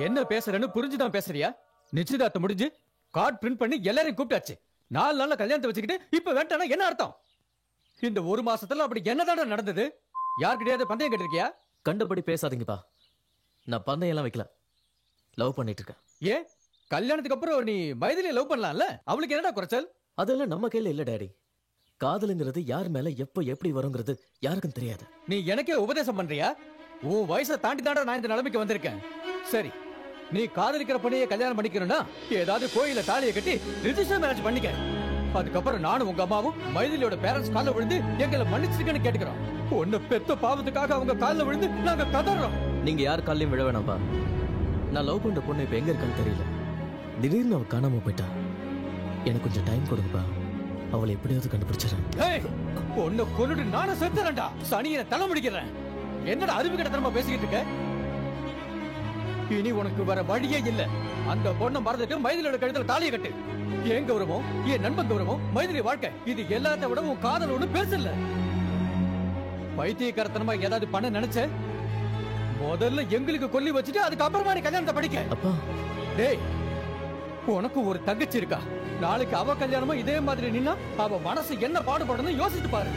என்ன பேசுறேன்னு புரிஞ்சுதான் பேசுறியா? நிச்சயதார்த்தம் முடிஞ்சு கார்டு பிரிண்ட் பண்ணி எல்லாரையும் கூப்பிட்டாச்சு. 4 நாள்ல கல்யாணத்தை வச்சுக்கிட்டு இப்ப வேண்டானா என்ன அர்த்தம்? இந்த 1 மாசத்துல அப்படி என்னதான் நடந்தது? யார்கிட்டயாவது பந்தயம் கேட்டிருக்கியா? கண்டபடி பேசாதீங்கப்பா. நான் பந்தயம் எல்லாம் வைக்கல. லவ் பண்ணிட்டு இருக்கேன். ஏன் கல்யாணத்துக்கு அப்புறம் நீ மைதிலியை லவ் பண்ணலாம்ல? அவளுக்கு என்னடா குறைச்சல்? அதெல்லாம் நம்ம கையில இல்ல டாடி. காதலுங்கிறது யார் மேல எப்ப எப்படி வருங்கிறது யாருக்கும் தெரியாது. நீ எனக்கே உபதேசம் பண்றியா? உன் வயசை தாண்டி தாண்டா நான் இந்த நிலைமைக்கு வந்திருக்கேன். சரி, நீ காதலிக்கிற பொண்ணையே கல்யாணம் பண்ணிக்கணும்னா ஏதாவது கோயில தாலியை கட்டி ரிஜிஸ்டர் மேரேஜ் பண்ணிக்க. அதுக்கப்புறம் நானும் உங்க அம்மாவும் மைதிலியோட பேரண்ட்ஸ் காலில் விழுந்து எங்களை மன்னிச்சிருக்கேன்னு கேட்டுக்கிறோம். ஒன்னு பெத்த பாவத்துக்காக அவங்க காலில் விழுந்து நாங்க கதறோம். நீங்க யார் காலையும் விழ வேணாம்பா. நான் லவ் பண்ற பொண்ணு இப்ப எங்க இருக்கான்னு தெரியல. திடீர்னு அவ காணாம போயிட்டா. எனக்கு கொஞ்சம் டைம் கொடுங்கப்பா. அவளை எப்படியாவது கண்டுபிடிச்சிடறேன். பொண்ணு கொன்னுட்டு நானும் செத்துறேன்டா. சனியை தலை முடிக்கிறேன். என்னடா அறிவு கிட்டத்தனமா பேசிக்கிட்டு இருக்க? இனி உனக்கு வர வழியே இல்ல. அந்த பொண்ணை மறந்துட்டு மைதிலியோட கழுத்துல தாலியை கட்டு. என் கௌரவம், என் நண்பன் கௌரவம், மைதிலி வாழ்க்கை, இது எல்லாத்த விட உன் காதல் ஒண்ணு பேசல. பைத்தியக்காரத்தனமா ஏதாவது பண்ண நினைச்ச முதல்ல எங்களுக்கு கொல்லி வச்சுட்டு அதுக்கப்புறமா நீ கல்யாணத்தை படிக்க. அப்பா டேய், உனக்கு ஒரு தங்கச்சி இருக்கா. நாளைக்கு அவ கல்யாணமா இதே மாதிரி நின்னா அவ மனசு என்ன பாடுபடணும் யோசித்து பாரு.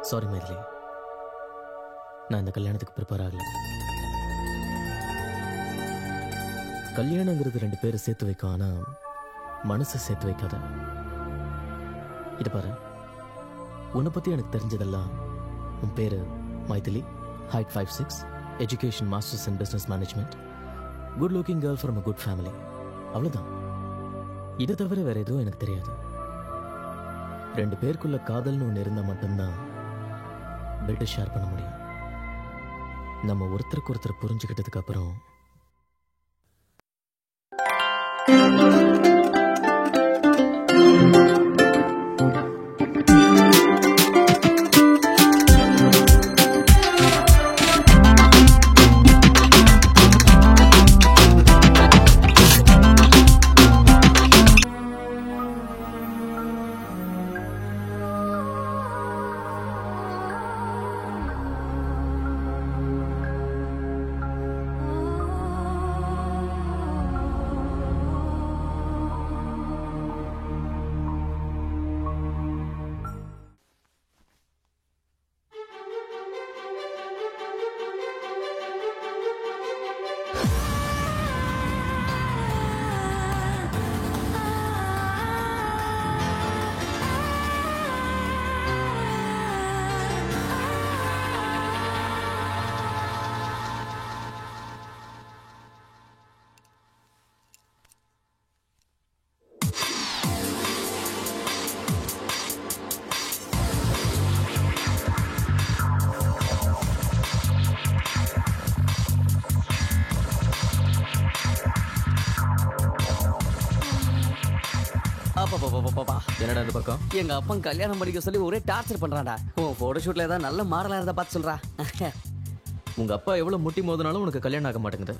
சாரி மைதிலி, நான் இந்த கல்யாணத்துக்கு ப்ரிப்பேர் ஆகல. கல்யாணங்கிறது 2 பேரை சேர்த்து வைக்கும், ஆனா மனசை சேர்த்து வைக்காத. இது பாரு, உன்னை பத்தி எனக்கு தெரிஞ்சதெல்லாம் உன் பேரு Maithili, height 5'6", education masters in business management, good looking girl from a good family. அவ்வளவுதான். இதை தவிர வேற எதுவும் எனக்கு தெரியாது. 2 பேருக்குள்ள காதல்னு ஒன்று இருந்தால் மட்டும்தான் பெட்டை ஷேர் பண்ண முடியும். நம்ம ஒருத்தருக்கு ஒருத்தர் புரிஞ்சுக்கிட்டதுக்கு அப்புறம் என்னடா இந்த பக்கம்? எங்க அப்பன் கல்யாணம் பண்ணிக்க சொல்லி ஒரே டார்ச்சர் பண்றான்டா. உன் போட்டோ ஷூட்ல ஏதாவது நல்ல மாடலா இருந்தா பார்த்து சொல்றா. உங்க அப்பா எவ்வளவு முட்டி மோதினாலும் உனக்கு கல்யாணம் ஆக மாட்டேங்குது.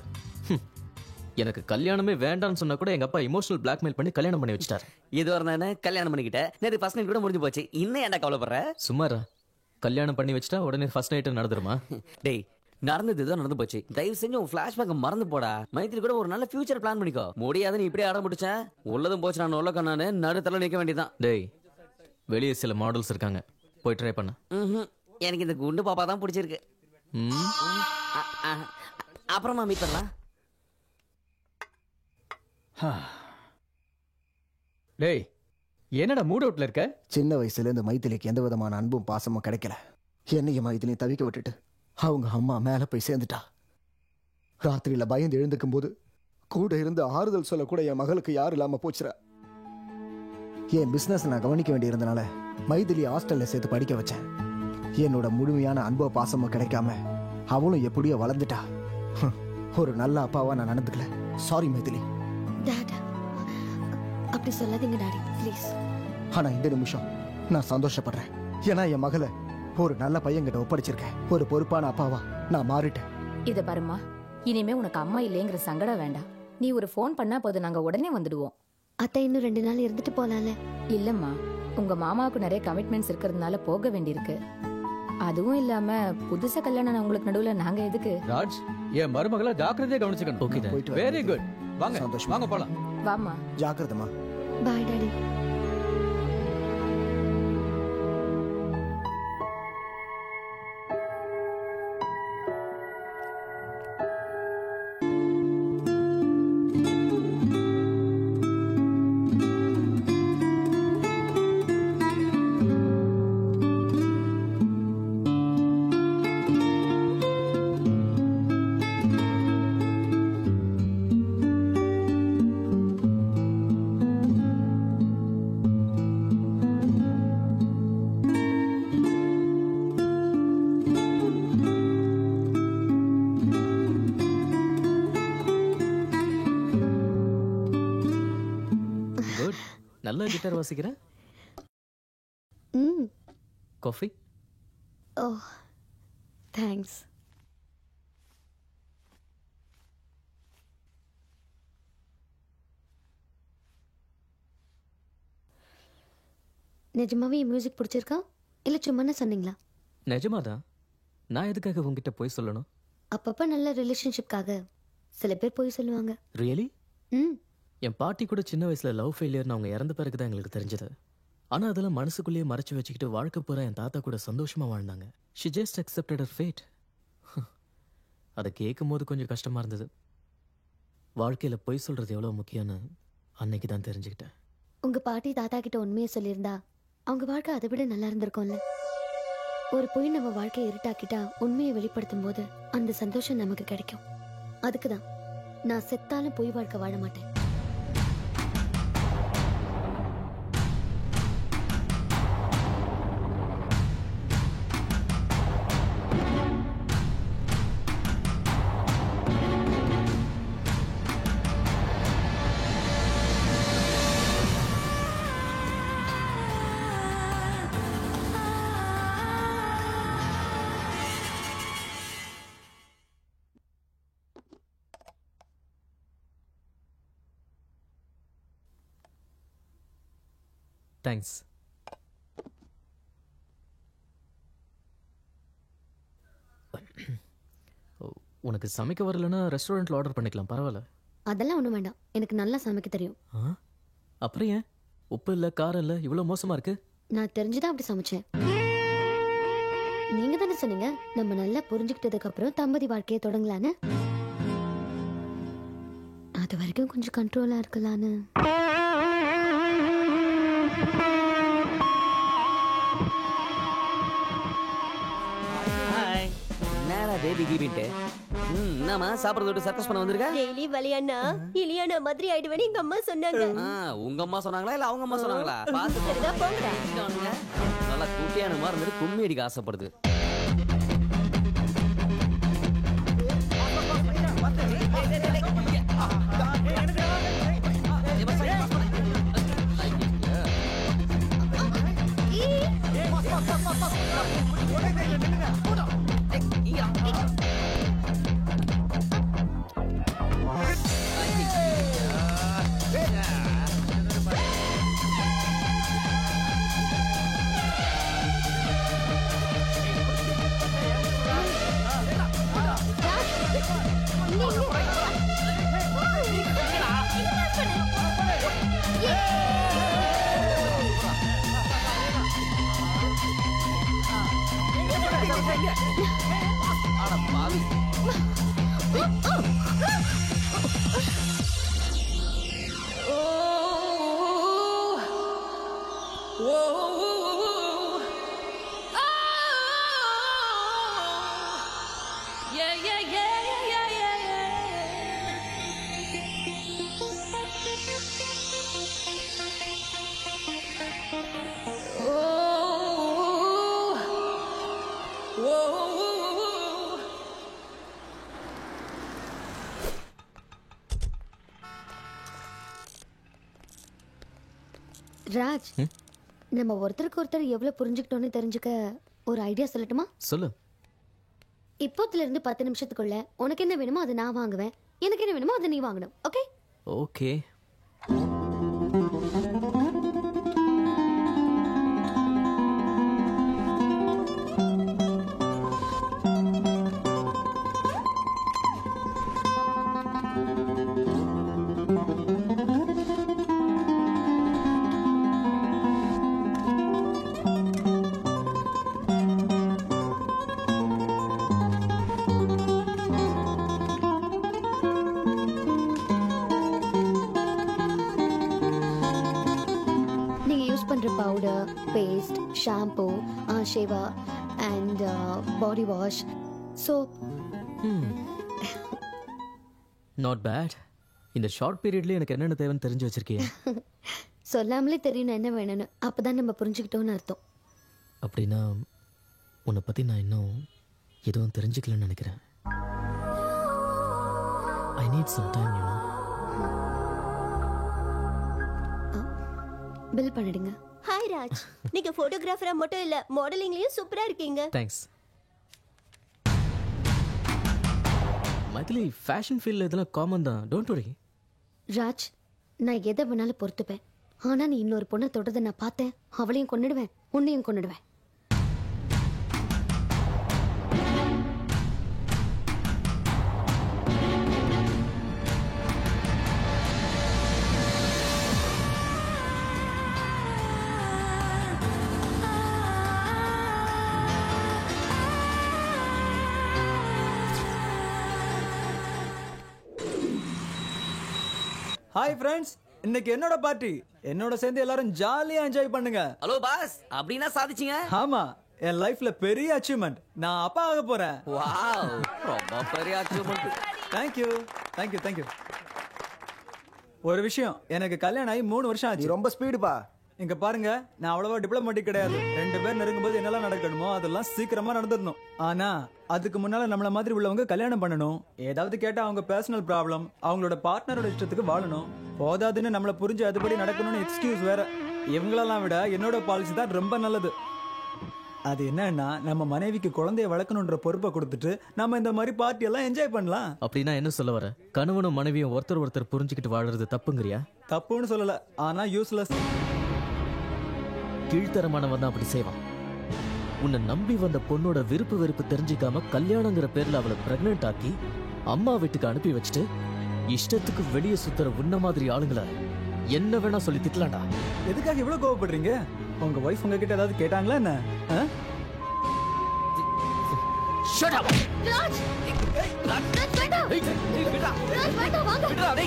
எனக்கு கல்யாணமே வேண்டாம்னு சொன்னா கூட எங்க அப்பா இமோஷனல் பிளாக்மெயில் பண்ணி கல்யாணம் பண்ணி வச்சிட்டார். இது வரதானே கல்யாணம் பண்ணிக்கிட்ட. நேற்று ஃபர்ஸ்ட் நைட் கூட முடிஞ்சு போச்சு. இன்னும் ஏன்டா கவலைப்படுற? சும்மாரா, கல்யாணம் பண்ணி வச்சிட்டா உடனே ஃபர்ஸ்ட் நைட் நடந்துருமா? டேய், நடந்தது தான் நடந்து போச்சு. தயவு செஞ்சு உன் ஃபிளாஷ்பேக் மறந்து போடா. மைத்திரி கூட ஒரு நல்ல ஃபியூச்சர் பிளான் பண்ணிக்கோ. முடியாது, நீ இப்படியே ஆட முடிச்சேன். உள்ளதும் போச்சு, நான் உள்ள கண்ணானு நடுத்தல நிக்க வேண்டியதான். டேய், வெளியே சில மாடல்ஸ் இருக்காங்க, போய் ட்ரை பண்ண. எனக்கு இந்த குண்டு பாப்பா தான் பிடிச்சிருக்கு. அப்புறமா மீட் பண்ணலாம். டேய், என்னடா மூட் அவுட்ல இருக்க? சின்ன வயசுல இந்த மைத்திலிக்கு எந்த விதமான அன்பும் பாசமும் கிடைக்கல. என்னைய மைத்திலி தவிக்க விட்டுட்டு அவங்க அம்மா மேல போய் சேர்ந்துட்டா. ராத்திரியில பயந்து எழுந்துக்கும் போது கூட இருந்து ஆறுதல் சொல்ல கூட என் மகளுக்கு யாரும் இல்லாம போச்சுரா. என் பிசினஸ் நான் கவனிக்க வேண்டி இருந்தனால மைதிலி ஹாஸ்டல்ல சேர்த்து படிக்க வச்சேன். என்னோட முழுமையான அன்போ பாசமோ கிடைக்காம அவளும் எப்படியோ வளர்ந்துட்டா. ஒரு நல்ல அப்பாவா நான் நடந்துக்கல. சாரி மைதிலி. டாட், அப்படி சொல்லாதீங்க டாடி, ப்ளீஸ். ஆனா இந்த நிமிஷம் நான் சந்தோஷப்படுறேன். ஏன்னா என் மகளை ஒரு நல்ல பையன்கிட்ட ஒப்படைச்சிருக்கேன். ஒரு பொறுப்பான அப்பாவா நான் மாறிட்டேன். இத பாருமா, இனிமே உனக்கு அம்மா இல்லைங்கிற சங்கடம் வேண்டாம். நீ ஒரு ஃபோன் பண்ணா போதும், நாங்க உடனே வந்துடுவோம். அத்தை இன்னும் 2 நாள் இருந்துட்டு போலாம்ல? இல்லம்மா, உங்க மாமாவுக்கு நிறைய கமிட்மெண்ட்ஸ் இருக்கிறதுனால போக வேண்டியிருக்கு. அதுவும் இல்லாம புதுசா கல்யாணம் உங்களுக்கு நடுவுல நாங்க எதுக்கு? ராஜ், என் மருமகளை ஜாக்கிரதையா கவனிச்சுக்கணும். ஓகே தான். போயிட்டு வரேன். Very good. வாங்க சந்தோஷம். வாங்க போலாம். வாமா. ஜாக்கிரதமா. Bye daddy. நல்ல கிட்டார் வாசிக்கிற. காஃபி? Oh, thanks. நிஜமாவே மியூசிக் பிடிச்சிருக்கா இல்ல சும்மா சொன்னீங்களா? நிஜமாதான். நான் எதுக்காக உங்ககிட்ட போய் சொல்லணும்? அப்பப்ப நல்ல ரிலேஷன்ஷிப்காக சில பேர் போய் சொல்லுவாங்க. ரியலி? ம். என் பாட்டி கூட சின்ன வயசுல லவ் ஃபெயிலியர்னு அவங்க இறந்த பிறகு தான் எங்களுக்கு தெரிஞ்சது. ஆனா அதெல்லாம் மனசுக்குள்ளேயே மறைச்சு வச்சுக்கிட்டு வாழ்க்கை பூரா என் தாத்தா கூட சந்தோஷமா வாழ்ந்தாங்க. She just accepted her fate. அதை கேட்கும் போது கொஞ்சம் கஷ்டமா இருந்தது. வாழ்க்கையில பொய் சொல்றது எவ்வளவு முக்கியம்னு அன்னைக்கு தான் தெரிஞ்சுக்கிட்டேன். உங்க பாட்டி தாத்தா கிட்ட உண்மையை சொல்லியிருந்தா அவங்க வாழ்க்கை அதை விட நல்லா இருந்திருக்கும்ல. ஒரு பொய் நம்ம வாழ்க்கையை இருட்டாக்கிட்டா உண்மையை வெளிப்படுத்தும் போது அந்த சந்தோஷம் நமக்கு கிடைக்கும். அதுக்குதான் நான் செத்தாலும் பொய் வாழ்க்கை வாழ மாட்டேன். தேங்க்ஸ். உனக்கு சமைக்க வரலன்னா ரெஸ்டாரண்ட்ல ஆர்டர் பண்ணிக்கலாம், பரவாயில்ல. அதெல்லாம் ஒண்ணும் வேண்டாம், எனக்கு நல்லா சமைக்க தெரியும். அப்புறம் ஏன் உப்பு இல்ல காரம் இல்ல இவ்வளவு மோசமா இருக்கு? நான் தெரிஞ்சுதான் அப்படி சமைச்சேன். நீங்க தானே சொன்னீங்க நம்ம நல்லா புரிஞ்சுக்கிட்டதுக்கு அப்புறம் தம்பதி வாழ்க்கையை தொடங்கலான்னு. அது வரைக்கும் கொஞ்சம் கண்ட்ரோலா இருக்கலான்னு. பேபி கீபிட்டு என்னமா சாப்பிடுறதோட சர்க்கஸ் பண்ண வந்திருக்க? டெய்லி வலியானா இலியானா மாதிரி ஆயிடுவேன்னு எங்க அம்மா சொன்னாங்க. உங்க அம்மா சொன்னாங்களா இல்ல அவங்க அம்மா சொன்னாங்களா? பாத்து சரிதான் போங்கடா. நல்லா குட்டியான மாதிரி இருந்துட்டு கும்மி அடிக்க ஆசைப்படுது. எங்க அட பாவி ராஜ், நம்ம ஒருத்தருக்கு ஒருத்தர் எவ்வளவு புரிஞ்சுக்கிட்டோம்னு தெரிஞ்சுக்க ஒரு ஐடியா சொல்லட்டுமா? சொல்லு. இப்போத்துல இருந்து 10 நிமிஷத்துக்குள்ள உனக்கு என்ன வேணுமோ அதை நான் வாங்குவேன், எனக்கு என்ன வேணுமோ அதை நீ வாங்கணும். Okay? Okay. Powder, paste, shampoo, shaver and body wash, soap. Not bad. இந்த ஷார்ட் பீரியட்ல எனக்கு என்னென்ன தேவைன்னு தெரிஞ்சு வச்சிருக்கீங்க. சொல்லாமலே தெரியணும் என்ன வேணும்னு. அப்பதான் நம்ம புரிஞ்சுக்கிட்டோம்னு அர்த்தம். அப்படின்னா உன்னை பத்தி நான் இன்னும் எதுவும் தெரிஞ்சுக்கலன்னு நினைக்கிறேன். I need some time, you know. Bill பண்ணிடுங்க. ஹாய் ராஜ், நீங்க போட்டோகிராஃபரா மட்டும் இல்ல, மாடலிங்லயும் சூப்பரா இருக்கீங்க. தேங்க்ஸ். மைதிலி, ஃபேஷன் ஃபீல்ட்ல இதெல்லாம் காமன் தான். Don't worry. ராஜ், நான் எதை வேணாலும் பொறுத்துப்பேன். ஆனா நீ இன்னொரு பொண்ணை தொட்டதை நான் பார்த்தேன். அவளையும் கொன்னுடுவேன், உன்னையும் கொன்னுடுவேன். ஹாய் ஃப்ரெண்ட்ஸ், இன்னைக்கு என்னோட பார்ட்டி. என்னோட சேர்ந்து எல்லாரும் ஜாலியா என்ஜாய் பண்ணுங்க. ஹலோ பாஸ், அப்படினா சாதிச்சீங்க? ஆமா, என் லைஃப்ல பெரிய அச்சீவ்மெண்ட். நான் அப்பா ஆக போறேன். வாவ், ரொம்ப பெரிய அச்சீவ்மெண்ட். Thank you. ஒரு விஷயம், எனக்கு கல்யாணம் ஆகி 3 வருஷம் ஆச்சு. ரொம்ப ஸ்பீடுப்பா. இங்க பாருங்க, நான் அவ்வளவா டிப்ளமேட்டிக் கிடையாது. 2 பேர் நெருங்கும்போது என்னெல்லாம் நடக்கணுமோ அதெல்லாம் சீக்கிரமா நடந்துடணும். ஆனா அதுக்கு முன்னால நம்மள மாதிரி உள்ளவங்க கல்யாணம் பண்ணணும். ஏதாவது கேட்டா அவங்க பர்சனல் ப்ராப்ளம், அவங்களோட பார்ட்னரோட இஷ்டத்துக்கு வாழணும். போதாதுன்னு நம்மள புரிஞ்சு அதுபடி நடக்கணும்னு எக்ஸ்கியூஸ் வேற. இவங்களெல்லாம் விட என்னோட பாலிசி தான் ரொம்ப நல்லது. அது என்னன்னா, நம்ம மனைவிக்கு குழந்தைய வளர்க்கணுன்ற பொறுப்பை கொடுத்துட்டு நம்ம இந்த மாதிரி பார்ட்டி எல்லாம் என்ஜாய் பண்ணலாம். அப்படின்னா என்ன சொல்ல வர? கணவனும் மனைவியும் ஒருத்தர் புரிஞ்சுக்கிட்டு வாழறது தப்புங்கறியா? தப்புன்னு சொல்லல, ஆனா யூஸ்லெஸ். கீழ்த்தரமானவன் தான் அப்படி செய்வான். உன்னை நம்பி வந்த பொண்ணோட விருப்பு வெறுப்பு தெரிஞ்சுக்காம கல்யாணங்கிற பேர்ல அவளை பிரெக்னென்ட் ஆக்கி அம்மா வீட்டுக்கு அனுப்பி வச்சுட்டு இஷ்டத்துக்கு வெளியே சுத்துற உன்ன மாதிரி ஆளுங்களை என்ன வேணா சொல்லி திட்டலாம்டா. எதுக்காக இவ்வளவு கோவப்படுறீங்க? உங்க வைஃப் உங்ககிட்ட ஏதாவது கேட்டாங்களா என்ன? Shut up! ராஜ்! ராஜ், வேண்டாம்! ராஜ், வேண்டாம், வாங்க! வேண்டாம்,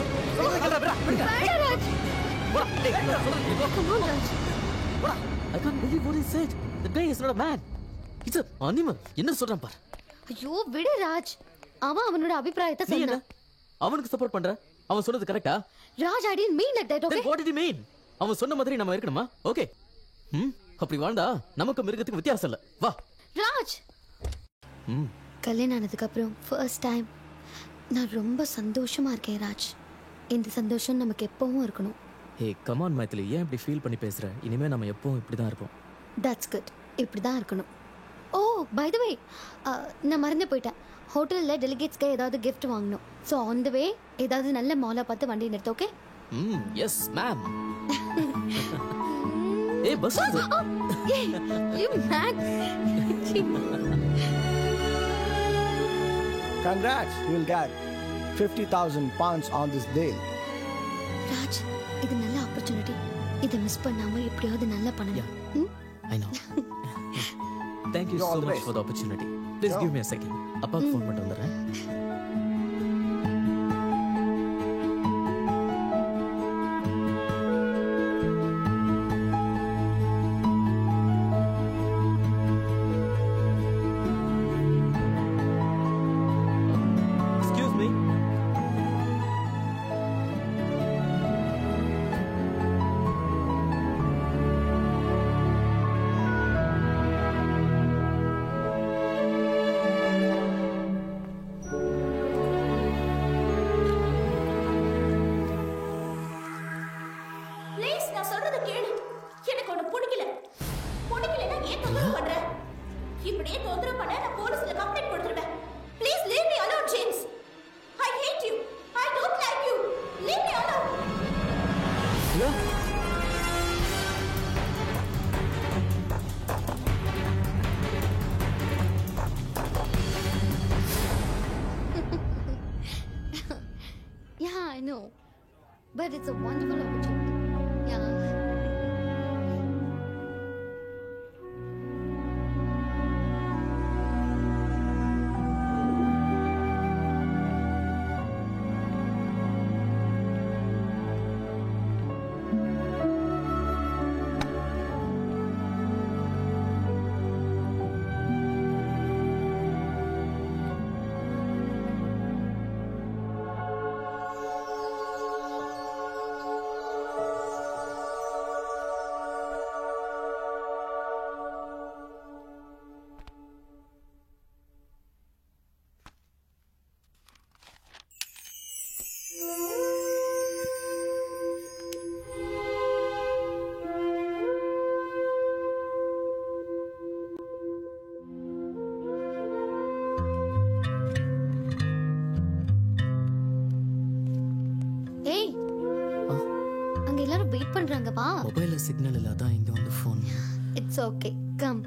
Raj! Come on, Raj. I can't believe what he said. The guy is not a man. He's an animal. என்ன சொல்றான் பாரு. ஐயோ, விடு ராஜ். அவனோட அபிப்பிராயத்தை நீ என்ன சொன்னான். அவனுக்கு சப்போர்ட் பண்ற? அவன் சொன்னது கரெக்ட்டா? Raj, I didn't mean like that, okay? Then what did he mean? அவன் சொன்ன மாதிரி நம்ம இருக்கணுமா? ஓகே. அப்படி வாழ்ந்தா நமக்கு மிருகத்துக்கு வித்தியாசம் இல்ல. வா. ராஜ். கல்யாணம் ஆனதுக்கு அப்புறம் ஃபர்ஸ்ட் டைம் நான் ரொம்ப சந்தோஷமா இருக்கேன் ராஜ். இந்த சந்தோஷம் நமக்கு எப்பவும் இருக்கணும். ஹே, கம் ஆன் மைதிலி, ஏன் இப்படி ஃபீல் பண்ணி பேசுற? இனிமே நம்ம எப்பவும் இப்படி தான் இருப்போம். That's good. இப்படி தான் இருக்கணும். ஓ, பை தி வே, நான் மறந்து போயிட்டேன். ஹோட்டலில் டெலிகேட்ஸ்க்கு ஏதாவது கிஃப்ட் வாங்கணும். ஸோ ஆன் த வே ஏதாவது நல்ல மாலை பார்த்து வண்டி நிறுத்த. ஓகே? Yes ma'am. ஏய், பஸ் you man. Congrats, you'll get 50,000 pounds on this deal. Raj, இது நல்ல ஆப்பர்ச்சுனிட்டி. இதை மிஸ் பண்ணாம எப்படியாவது நல்லா பண்ணணும். I know. Thank you You're so all much best. for the opportunity. Please give me a second. அப்பாவுக்கு ஃபோன் பண்ணிட்டு வந்துடுறேன். Excuse me. ப்ளீஸ் நான் சொல்றத கேளு. எனக்கு ஒண்ணு பிடிக்கல. பிடிக்கலனா ஏன் தொந்தரவு பண்ற? இப்படியே தொந்தரவு பண்ண நான் போலீஸ்ல கம்ப்ளைண்ட் கொடுத்துடுவேன். Please leave me alone James. I hate you. I don't like you. Leave me alone. Yeah, I know. But it's a wonderful opportunity. Yeah. Hey. அங்க எல்லாரும் வெயிட் பண்றாங்க வா. மொபைல்ல சிக்னல் இல்ல, அதான் இங்க வந்து phone. It's okay. Come.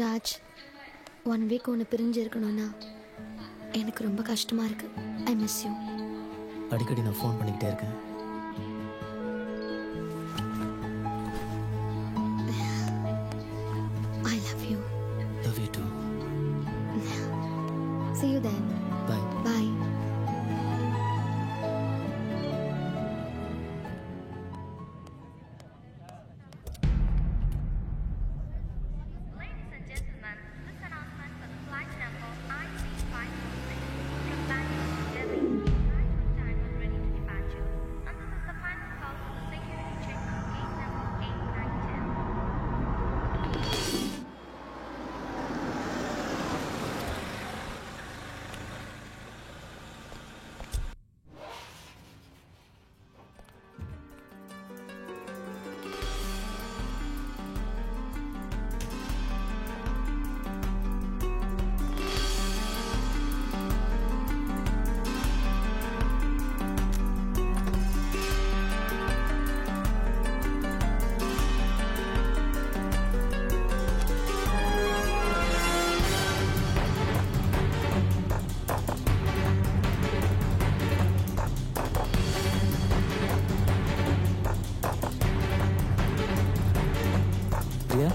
Raj, 1 week ஒன்று பிரிஞ்சு இருக்கணும்னா எனக்கு ரொம்ப கஷ்டமா இருக்கு. I miss you. அடிக்கடி நான் ஃபோன் பண்ணிக்கிட்டே இருக்கேன். I love you. Love you too. See you then. Bye. Bye. Ladies and gentlemen, this announcement for the flight number IC546 from Bangalore to Delhi. Flight on time and ready to departure. And this is the final call for the security check of gate number 8910. Priya,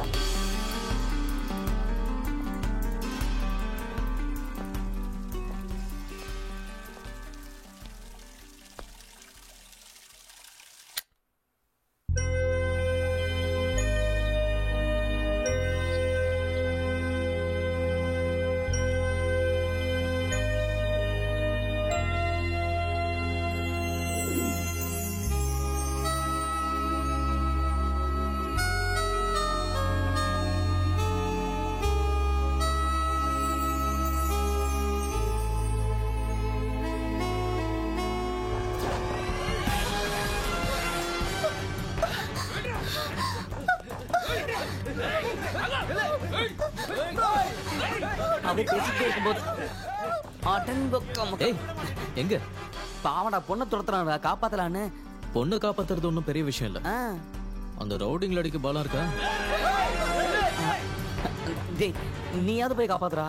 அப்படியே பேசிட்டே இருக்கும்போது ஏய் எங்க பாவடா பொண்ணை துரத்துறாங்க, காப்பாத்தலான்னு. பொண்ணு காப்பாத்துறது ஒன்றும் பெரிய விஷயம் இல்ல. ஆ. அந்த ரவுடிங்ல அடிக்க பாலம் இருக்கா? டேய் நீயாவது போய் காப்பாத்துறா.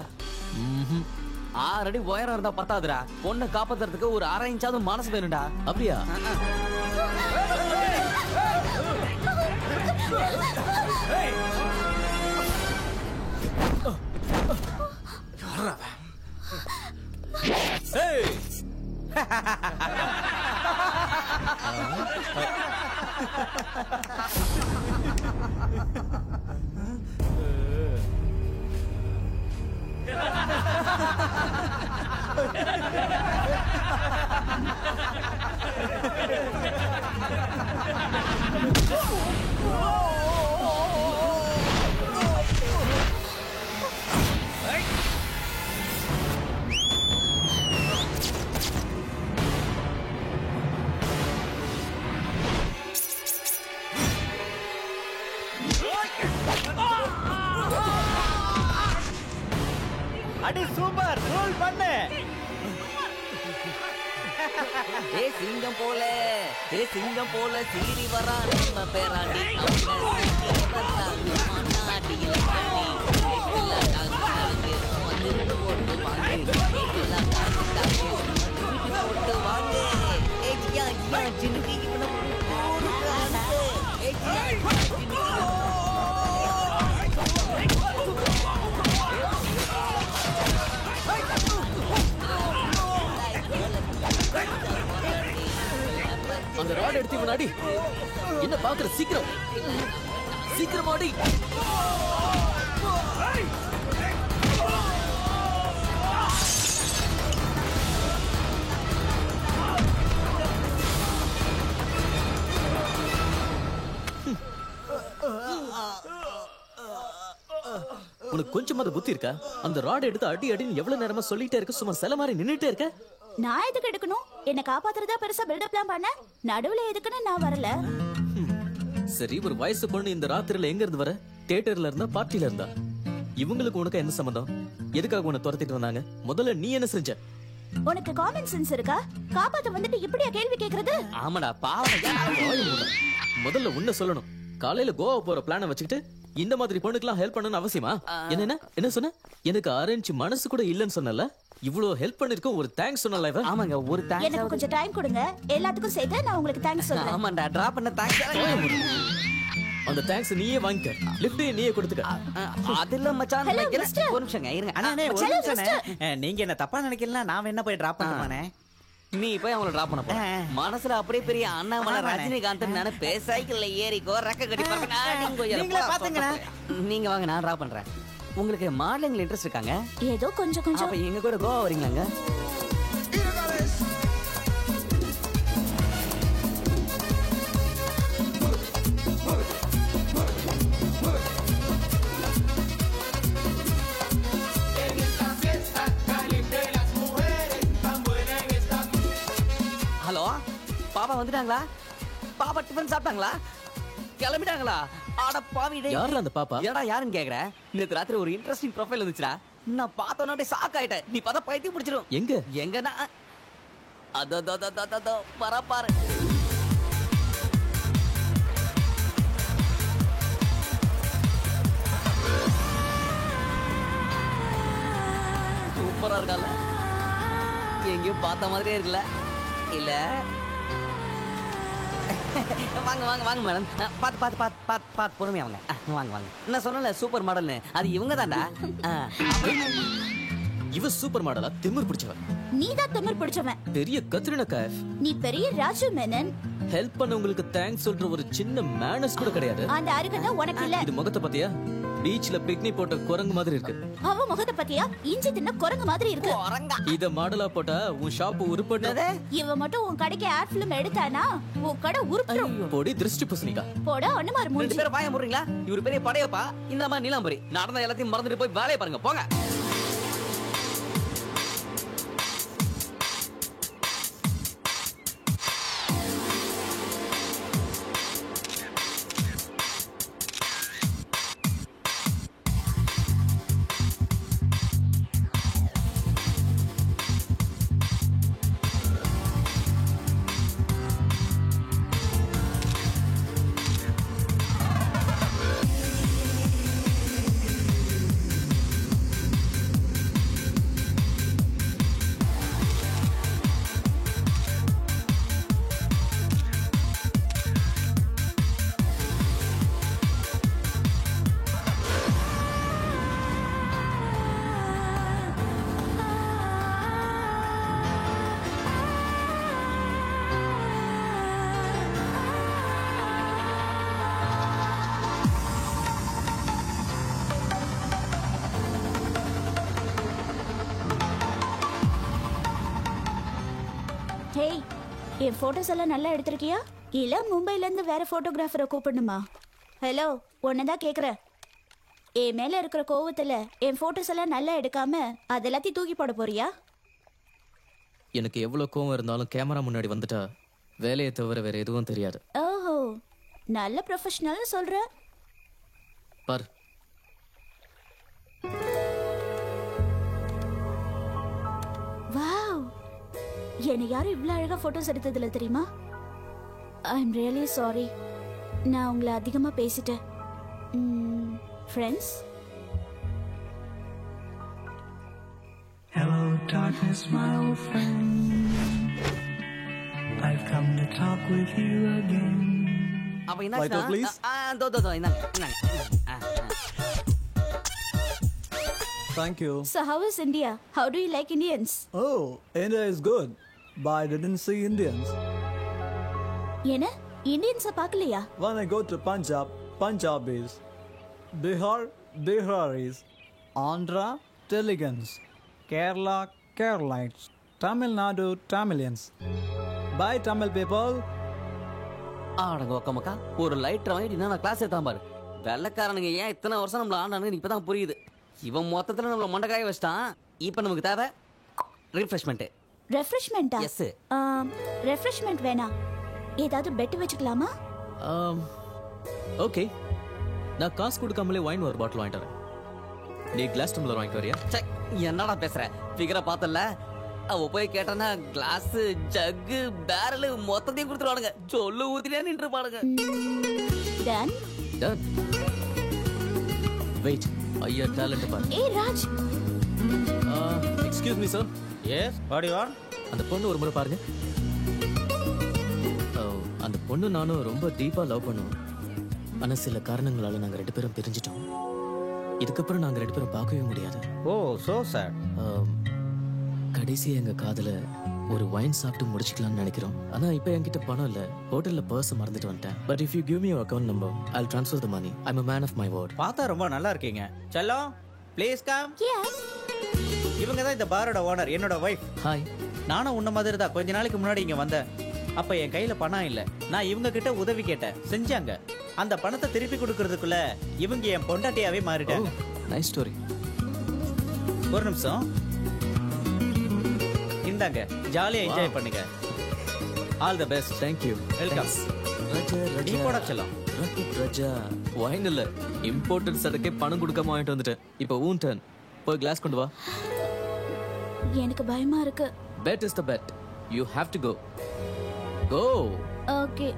6 அடி உயரம் இருந்தா பத்தாதுடா. பொண்ணை காப்பாத்துறதுக்கு ஒரு 1/2 இன்ச்சாவது மனசு வேணும்டா. அப்படியா? அடி சூப்பர், ரோல் பண்ணு. சிங்கம் போல சீறி வரான் நம்ம பேராண்டி. அந்த ராட் எடுத்து முன்னாடி என்ன பாக்குற? சீக்கிரம் சீக்கிரம் ஆடி. உனக்கு கொஞ்சமாவது புத்தி இருக்கா? அந்த ராட் எடுத்து அடி அடின்னு எவ்வளவு நேரமா சொல்லிட்டே இருக்க, சும்மா சில மாதிரி நின்னுட்டே இருக்க. நான் எதுக்கு எடுக்கணும்? என்ன காப்பாத்துறதா பெருசா பில்டப்லாம் பண்ண? நடுவுல எதுக்குன்னு நான் வரல. சரி, ஒரு வயசு பொண்ணு இந்த ராத்திரில எங்க இருந்து வர? தியேட்டர்ல இருந்தா, பார்ட்டில இருந்தா? இவங்களுக்கு உனக்கு என்ன சம்பந்தம்? எதுக்காக உன்னை துரத்திட்டு வந்தாங்க? முதல்ல நீ என்ன செஞ்ச? உனக்கு காமன் சென்ஸ் இருக்கா? காப்பாத்த வந்துட்டு இப்படியா கேள்வி கேக்குறது? ஆமாடா பாவம். முதல்ல உன்னை சொல்லணும். காலையில கோவா போற பிளான வச்சுக்கிட்டு இந்த மாதிரி பொண்ணுக்கெல்லாம் ஹெல்ப் பண்ணணும்னு அவசியமா? என்ன சொன்ன? எனக்கு அரேஞ்ச் மனசு கூட இல்லன்னு சொன்னல. இவ்ளோ ஹெல்ப் பண்ணிருக்க, ஒரு தேங்க்ஸ் சொன்னல இவ. ஆமாங்க, ஒரு தேங்க்ஸ். எனக்கு கொஞ்சம் டைம் கொடுங்க, எல்லாத்துக்கும் சேர்த்து நான் உங்களுக்கு தேங்க்ஸ் சொல்றேன். ஆமாடா, டிரா பண்ண தேங்க்ஸ். அந்த தேங்க்ஸ் நீயே வாங்கிக்க, லிஃப்ட் நீயே கொடுத்துக்க. அதெல்ல மச்சான், Hello, mister. ஒரு நிமிஷங்க இருங்க. அண்ணே ஒரு Hello, நிமிஷம். நீங்க என்ன தப்பா நினைக்கலாம், நான் வேணா போய் டிராப் பண்ணுவானே. நீ போய் அவங்கள டிராப் பண்ண போ. மனசுல அப்படியே பெரிய அண்ணாமலை ரஜினிகாந்த் நினைப்பே. சைக்கிள்ல ஏறிக்கோ, ரெக்க கட்டி பறக்க. நீங்களே பாத்துங்கண்ணா. நீங்க வாங்க, நான் டிராப் பண்றேன். உங்களுக்கு மாடலிங்ல இன்ட்ரெஸ்ட் இருக்காங்க? ஏதோ கொஞ்சம் அப்ப எங்க கூட கோவா வரீங்களாங்க? ஹலோ, பாப்பா வந்துட்டாங்களா? பாப்பா டிஃபன் சாப்பிட்டாங்களா? கிளம்பிட்டாங்களா? அட பாவி டேய். யாரா அந்த பாப்பா? ஏடா யாருன்னு கேக்குற? நேத்து ராத்திரி ஒரு இன்ட்ரஸ்டிங் ப்ரொஃபைல் வந்துச்சுடா. நான் பார்த்தோன்னே ஷாக் ஆயிட்டேன். நீ பார்த்தா பைத்தியம் பிடிச்சிரும். எங்கனா அதோ பரப்பாரு. சூப்பரா இருக்கல. எங்கேயும் பார்த்த மாதிரியே இருக்குல்ல? இல்ல வாங்க வாங்க வாங்க மேடம். பாத்து பாத்து பாத்து பாத்து பாத்து பொறுமையா வாங்க. வாங்க வாங்க. நான் சொன்னல சூப்பர் மாடல்னு, அது இவங்க தான்டா. இவ சூப்பர் மாடலா? திமிர் பிடிச்சவன். நீதான் திமிர் பிடிச்சவன். பெரிய கத்ரினா கைஃப். நீ பெரிய ராஜு மேனன். ஹெல்ப் பண்ண உங்களுக்கு தேங்க்ஸ் சொல்ற ஒரு சின்ன மேனர்ஸ் கூட கிடையாது. அந்த அருகதை உனக்கு இல்ல. இது முகத்தை பாத்தியா? பீச்ல பிக்னிக் போட்ட குரங்கு மாதிரி இருக்கு. அவ முகத்தை பாத்தியா? இஞ்சி தின்ன குரங்கு மாதிரி இருக்கு. இத மாடலா போட்டா உன் ஷாப் உருப்படாதே. இவ மட்டும் உன் கடைக்கு ஆட் ஃபிலிம் எடுத்தானா உன் கடை உருப்பிடும். போடி திருஷ்டி புசனிக்கா. போடா ஒண்ணுமார் மூஞ்சி. ரெண்டு பேரும் வாய முறீங்களா? இவரு பெரிய படையப்பா, இந்த மாதிரி நீலாம்பரி. நடந்த எல்லாத்தையும் மறந்துட்டு போய் வேலையை பாருங்க, போங்க. என் போட்டோஸ் எல்லாம் நல்லா எடுத்திருக்கியா இல்ல மும்பைல இருந்து வேற போட்டோகிராஃபரை கூப்பிடணுமா? ஹலோ, உன்னதான் கேக்குறேன். என் மேல இருக்கிற கோவத்துல என் போட்டோஸ் எல்லாம் நல்லா எடுக்காம அது எல்லாத்தையும் தூக்கி போட போறியா? எனக்கு எவ்வளவு கோவம் இருந்தாலும் கேமரா முன்னாடி வந்துட்டா வேலையை தவிர வேற எதுவும் தெரியாது. ஓஹோ, நல்ல ப்ரொஃபஷனல் சொல்ற. பார், வாவ், என்னை யாரும் இவ்வளவு அழகா போட்டோஸ் எடுத்ததில்ல தெரியுமா? ஐ எம் ரியலி சாரி, நான் உங்களை அதிகமா பேசிட்டேன். Friends. Hello darkness my old friend, I've come to talk with you again. அப்ப என்ன Light up, please. Thank you. So how is India? How do you like Indians? Oh, India is good, but I didn't see Indians. என்ன இந்தியன்ஸை பார்க்கலையா? When I go to Punjab, Punjabis. Bihar, Biharis. Andhra, Teluguans. Kerala, Keralites. Tamil Nadu, Tamilians. Bye Tamil people. ஆடங்க ஒக்கமக்கா, ஒரு light வாங்கிட்டு நான் class ஏத்தாம பாரு. வெள்ளக்காரனுங்க ஏன் இத்தனை வருஷம் நம்மள ஆண்டானுங்க இப்பதான் புரியுது. இவன் மொத்தத்துல நம்மள மண்டக்காய வச்சிட்டான். இப்போ நமக்கு தேவை ரிஃப்ரெஷ்மெண்ட். ரெஃப்ரெஷ்மெண்டா? எஸ். ரெஃப்ரெஷ்மெண்ட் வேணா, ஏதாவது பெட் வச்சுக்கலாமா? ஓகே, நான் காசு கொடுக்காமலே வைன் ஒரு பாட்டில் வாங்கிட்டு வரேன். நீ கிளாஸ் டம்ளர் வாங்கிட்டு வரியா? என்னடா பேசுற? ஃபிகரை பார்த்தல, அவ போய் கேட்டானா கிளாஸ், ஜக்கு, பேரல் மொத்தத்தையும் கொடுத்துருவானுங்க. சொல்லு ஊத்தினே நின்று பாருங்க. Done done. வெயிட், ஐயா டேலண்ட் பாரு. ஏய் Raj. Excuse me sir. Yes, what you want? அந்த பொண்ணு ஒரு முறை பாருங்க. அந்த பொண்ணு நானும் ரொம்ப டீப்பா லவ் பண்ணுவோம். ஆனா சில காரணங்களால நாங்க 2 பேரும் பிரிஞ்சிட்டோம். இதுக்கப்புறம் நாங்க 2 பேரும் பார்க்கவே முடியாது. ஓ, சோ சேட். கடைசியா எங்க காதல ஒரு வைன் சாப்பிட்டு முடிச்சுக்கலாம்னு நினைக்கிறோம். ஆனா இப்போ என்கிட்ட பணம் இல்ல. ஹோட்டல்ல பர்ஸ் மறந்துட்டு வந்துட்டேன். But if you give me your account number, I'll transfer the money. I'm a man of my word. பார்த்தா ரொம்ப நல்லா இருக்கீங்க. Cello, please come. எஸ். இவங்க தான் இந்த பாரோட ஓனர், என்னோட வைஃப். ஹாய். நானும் உன்ன மாதிரி தான் கொஞ்ச நாளைக்கு முன்னாடி இங்க வந்தேன். அப்ப என் கையில பணம் இல்ல. நான் இவங்க கிட்ட உதவி கேட்டேன், செஞ்சாங்க. அந்த பணத்தை திருப்பி கொடுக்கறதுக்குள்ள இவங்க என் பொண்டாட்டியாவே மாறிட்டாங்க. Nice story. ஒரு நிமிஷம், இந்தாங்க, ஜாலியா என்ஜாய் பண்ணுங்க. All the best. Thank you. Welcome. நீ போட செல்லம். ராஜா, வைன் இல்ல, இம்போர்ட்டட் சரக்கே பணம் கொடுக்காம வாங்கிட்டு வந்துட்டேன். இப்போ ஊன் டர்ன். போய் கிளாஸ் கொண்டு வா. எனக்கு பயமா இருக்கு. Bet is the bet. You have to go. Go. Okay.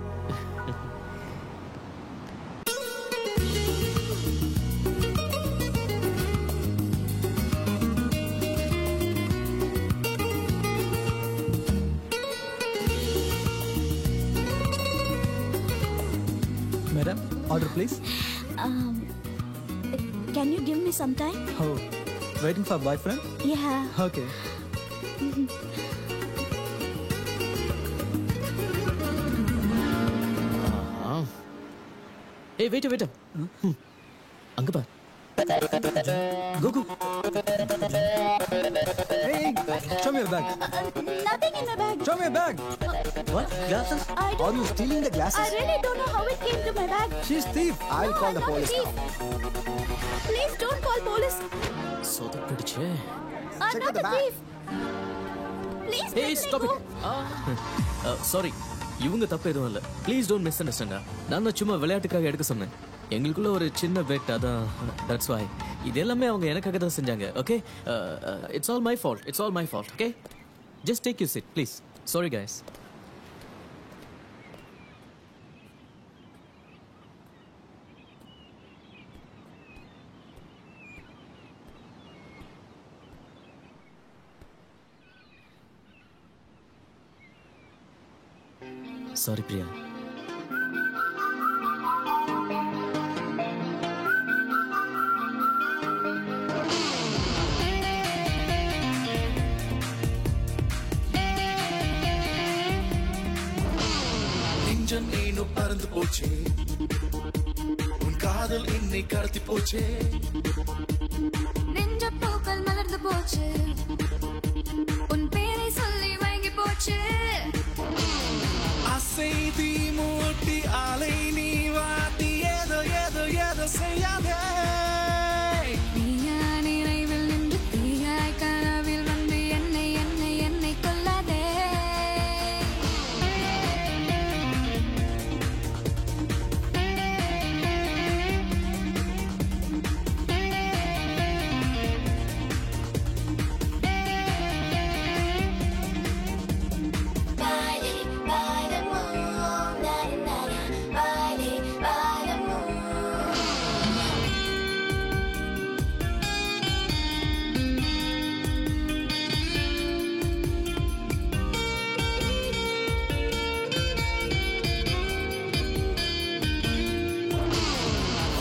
Madam, order please. Can you give me some time? Oh, waiting for boyfriend? Yeah. Okay. Hey, wait. அங்க பார். Go. Hey, show me your bag. Nothing in my bag. Show me your bag. What? Glasses? I Are don't. you stealing the glasses? I really don't know how it came to my bag. She's thief. I'll No, call I'm the not a police thief. now. Please don't call police. சொதப்பிடுச்சே. I'm Check not the a bag. thief. Please Hey, let me stop go. it. Sorry. இவங்க தப்பு எதுவும் இல்ல. Please don't miss understand. நான் சும்மா விளையாட்டுக்காக எடுக்க சொன்னேன். எங்களுக்குள்ள ஒரு சின்ன பெட், அதான் தட்ஸ் வை. இது எல்லாமே அவங்க எனக்காக தான் செஞ்சாங்க. Okay, it's all my fault. Okay, just take you sit please. Sorry guys. Sorry Priya. நெஞ்சம் ஏனோ பறந்து போச்சே, உன் காதல் என்னை கடத்தி போச்சே. நெஞ்ச பூக்கள் மலர்ந்து போச்சு, உன் பேரை சொல்லி வாங்கி போச்சு. தற்கொலை செய்யாதே. நீயா நினைவில் நின்று தீயாய் கனவில் வந்து என்னை என்னை என்னை கொல்லாதே.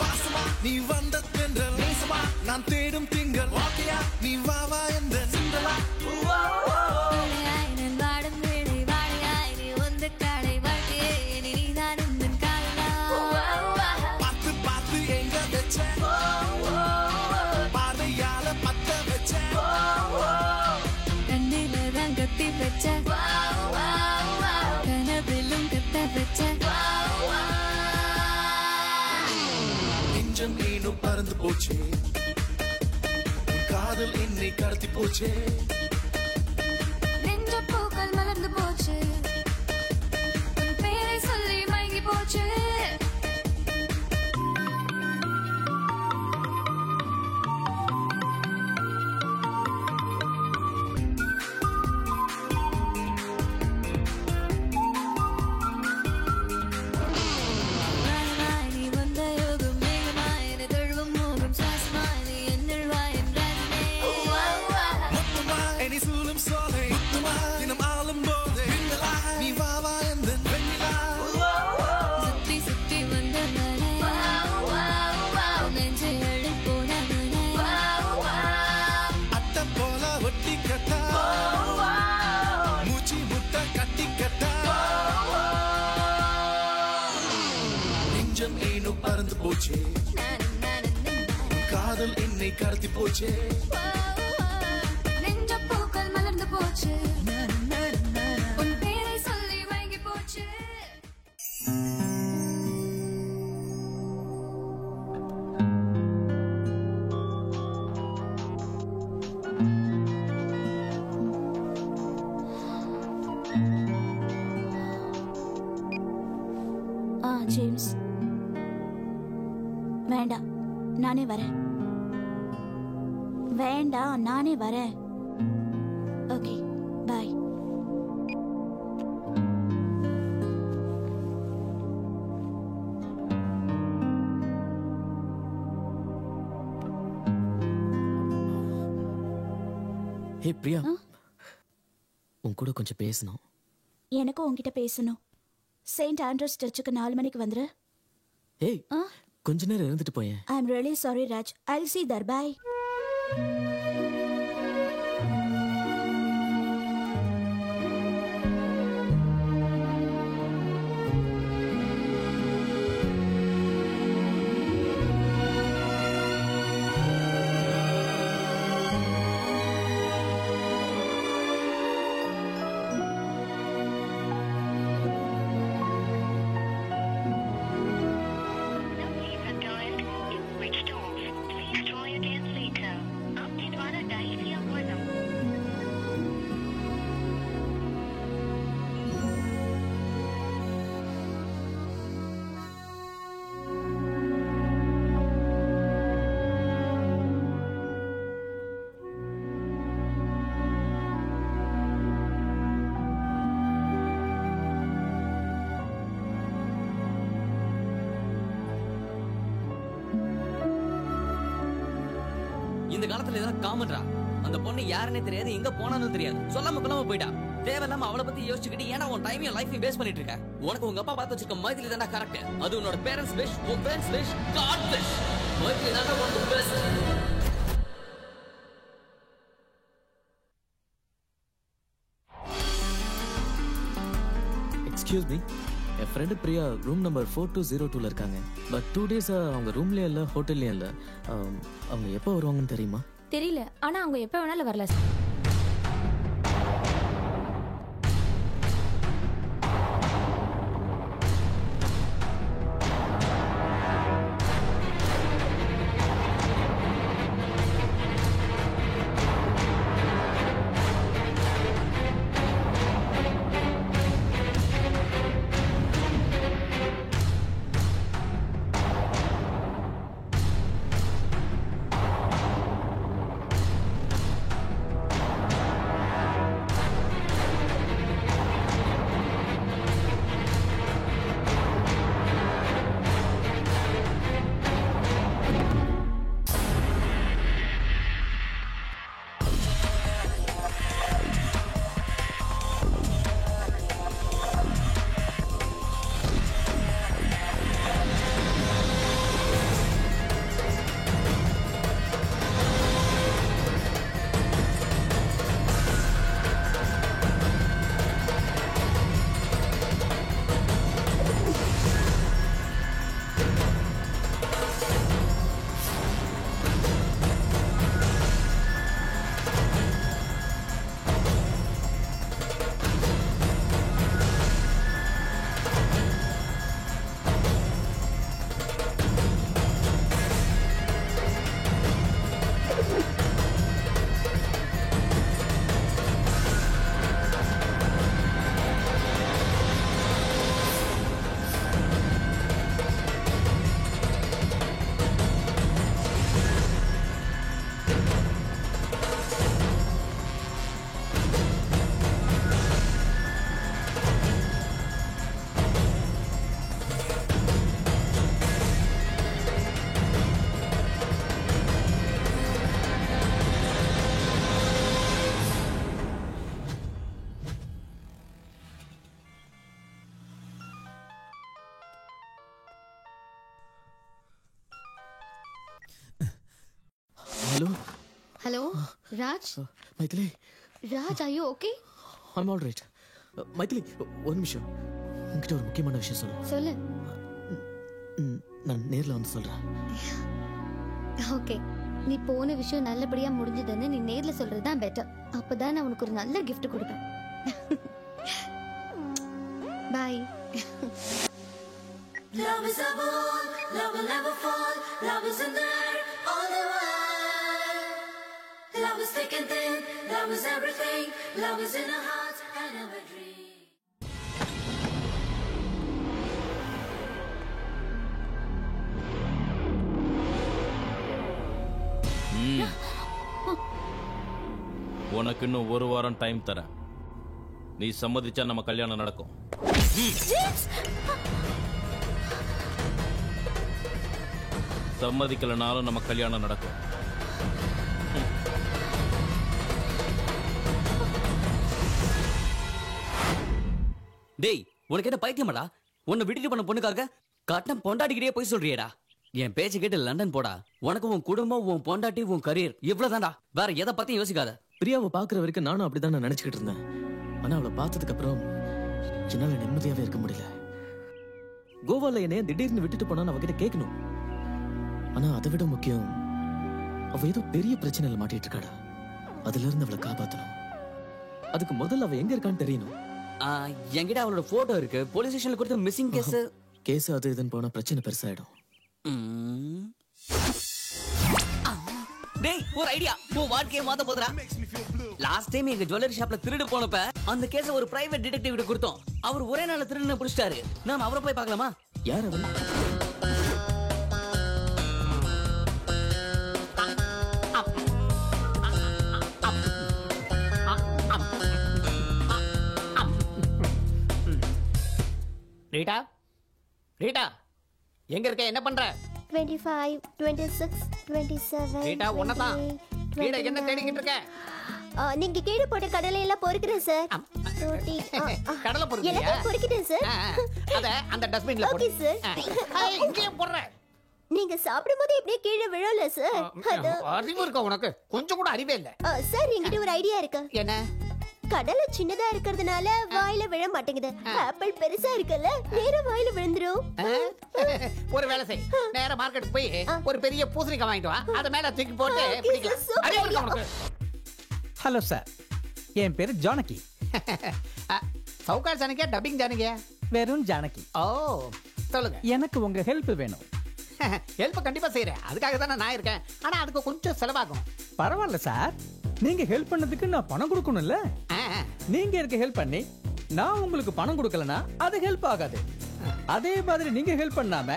வாசமா நீ வந்த தென்றல், நேசமா நான் தேடும் திங்கள், ஓகேயா நீ வா வா என்ற சிந்தலா. வாழையாய் நான் வாடும் வேளை, வாழையாய் நீ வந்து காலை வாழ்க்கையே இனி நீதான் உந்தன் காலனா. பார்த்து பார்த்து எங்க வச்ச, பார்வையால பத்த வச்ச, கண்ணில தான் கத்தி வச்ச, கனவிலும் கத்த வச்ச. நெஞ்சம் ஏனோ பறந்து போச்சே, உன் காதல் என்னை கடத்தி போச்சே. நெஞ்ச பூக்கள் மலர்ந்து போச்சு, உன் பேரை சொல்லி மயங்கி போச்சு. வானமாய் நீ வந்த யோகம், மேகமாய் என்னை தழுவும் மோகம், சுவாசமாய் நீ என்னுள் வா என் ராஜனே. மொத்தமா என்னை சூழும் சோலை, முத்தமா தினம் ஆளும் போது, வெண்ணிலா நீ வா வா என்ற வெண்ணிலா. சுத்தி சுத்தி வந்த மலை, நெஞ்சை அள்ளி போன மலை. அட்டை போல ஒட்டி கட்டா, மூச்சு முட்டை கட்டி கட்டா. நெஞ்சம் ஏனோ பறந்து போச்சே, உன் காதல் என்னை கடத்தி போச்சே. நெஞ்ச பூக்கள் மலர்ந்து போச்சு, உன் பேரை சொல்லி மயங்கி போச்சு. ஜேம்ஸ் வேண்டாம், நானே வரேன். வேண்டாம், நானே வரேன். ஓகே, பாய். ஹே பிரியா, உன் கூட கொஞ்சம் பேசணும். எனக்கும் உன்கிட்ட பேசணும். செயின்ட் ஆண்ட்ரூஸ் சர்ச்சுக்கு 4 மணிக்கு வந்துரு. ஏய், கொஞ்ச நேரம் இருந்துட்டு போயேன். I am really sorry Raj. I'll see there. Bye. இந்த காலத்துல இதெல்லாம் காமன்ரா. அந்த பொண்ணு யாருன்னே தெரியாது, எங்க போனாலும் தெரியாது, சொல்லாம கொள்ளாம போயிட்டா. தேவையில்லாம அவளை பத்தி யோசிச்சுக்கிட்டு ஏன்னா உன் டைமையும் லைஃபையும் வேஸ்ட் பண்ணிட்டு இருக்க. உனக்கு உங்க அப்பா பார்த்து வச்சிருக்க மைதிலி தானே கரெக்ட். அது உன்னோட பேரண்ட்ஸ் விஷ், உன் friends wish, God wish. Maithili தானே உனக்கு பெஸ்ட். எக்ஸ்கியூஸ் மீ, என் ஃப்ரெண்டு பிரியா ரூம் நம்பர் 4202ல இருக்காங்க. பட் 2 days அவங்க ரூம்லயே இல்லை, ஹோட்டல்லையும் இல்லை. அவங்க எப்போ வருவாங்கன்னு தெரியுமா? தெரியல, ஆனா அவங்க எப்ப வேணாலும் வரல. Hello Raj. Maithili. Raj are you okay? I'm all right. Maithili ஒரு நிமிஷம், உன்கிட்ட ஒரு முக்கியமான விஷயம் சொல்லணும். சொல்லு. நான் நேர்ல வந்து சொல்றேன். ஓகே, நீ போன விஷயம் நல்லபடியா முடிஞ்சதுன்னு நீ நேர்ல சொல்றதுதான் பெட்டர். அப்பதான் நான் உனக்கு ஒரு நல்ல gift கொடுப்பேன். By. Love is a ball, love will never fall. Love is in there all the while. Love is thick and thin, love is everything. Love is in our hearts and our dreams. உனக்கு இன்னும் ஒரு வாரம் time தரேன். நீ சம்மதிச்சா நம்ம கல்யாணம் நடக்கும். சம்மதிக்கலனாலும் நம்ம கல்யாணம் நடக்கும். டேய், உனக்கு என்ன பைத்தியமாடா? உன்னை விட்டுட்டு பண்ண பொண்ணுக்காக கட்டம் பொண்டாட்டிக்கிட்டே போய் சொல்றியேடா. என் பேச்சு கேட்டு லண்டன் போடா. உனக்கு உன் குடும்பம், உன் பொண்டாட்டி, உன் கரியர் இவ்வளவுதான்டா. வேற எதை பத்தியும் யோசிக்காத. பிரியாவை பாக்குற வரைக்கும் நானும் அப்படிதான் நான் நினைச்சுக்கிட்டு இருந்தேன். ஆனா அவளை பார்த்ததுக்கு அப்புறம் என்னால நிம்மதியாவே இருக்க முடியல. கோவால என்னைய திடீர்னு விட்டுட்டு போனா அவகிட்ட கேட்கணும். ஆனா அதை விட முக்கியம், அவ ஏதோ பெரிய பிரச்சனையில மாட்டிட்டு இருக்காடா. அதுல இருந்து அவளை காப்பாத்தணும். அதுக்கு முதல்ல அவ எங்க இருக்கான்னு தெரியணும். என்கிட்ட அவளோட போட்டோ இருக்கு. போலீஸ் ஸ்டேஷன்ல கொடுத்த மிஸ்ஸிங் கேஸ் அது இதுன்னு போனா பிரச்சனை பெருசாயிடும். டேய், ஒரு ஐடியா. உன் வாழ்க்கையை மாத்த போதுடா. லாஸ்ட் டைம் எங்க ஜுவல்லரி ஷாப்ல திருடு போனப்ப அந்த கேஸ ஒரு பிரைவேட் டிடெக்டிவ் கிட்ட கொடுத்தோம். அவர் ஒரே நாள்ல திருடுன பிடிச்சிட்டாரு. நாம அவரை போய் பார்க்கலாமா? யார் அவன்? ரீட்டா, ரீட்டா, எங்க இருக்க? என்ன பண்ற? 25, 26, 27. ரீட்டா, உன்னதான். ரீட்டா, என்ன தேடிக்கிட்டு இருக்க? நீங்க கீழே போட்ட கடலை எல்லாம் பொறுக்கிறேன் சார். கடலை பொறுக்கிறியா? எல்லாம் பொறுக்கிட்டேன் சார். அத அந்த டஸ்ட்பின்ல போடு. Okay sir. இங்கே போடுற. நீங்க சாப்பிடும்போது இப்படியே கீழே விழல சார். அறிவு இருக்கா உனக்கு? கொஞ்சம் கூட அறிவே இல்ல. சார், என்கிட்ட ஒரு ஐடியா இருக்கு. என்ன? கடலை சின்னதா இருக்கிறதுனால வாயில விழ மாட்டேங்குது. ஆப்பிள் பெருசா இருக்குல்ல, நேரா வாயில விழுந்துரும். ஒரு வேலை செய், நேரா மார்க்கெட் போய் ஒரு பெரிய பூசணிக்காய் வாங்கிட்டு வா. அத மேல தூக்கி போட்டு பிடிக்கலாம். அறிவு இருக்கா உனக்கு? ஹலோ சார், என் பேரு ஜானகி. சவுகார் ஜானகியா, டப்பிங் ஜானகியா? வெறும் ஜானகி. ஓ, சொல்லுங்க. எனக்கு உங்க ஹெல்ப் வேணும். ஹெல்ப் கண்டிப்பா செய்யறேன். அதுக்காக தானே நான் இருக்கேன். ஆனா அதுக்கு கொஞ்சம் செலவாகும். பரவாயில்ல சார், நீங்க ஹெல்ப் பண்ணதுக்கு நான் பணம் கொடுக்கணும்ல. நீங்க எனக்கு ஹெல்ப் பண்ணி நான் உங்களுக்கு பணம் கொடுக்கலனா அது ஹெல்ப் ஆகாது. அதே மாதிரி நீங்க ஹெல்ப் பண்ணாம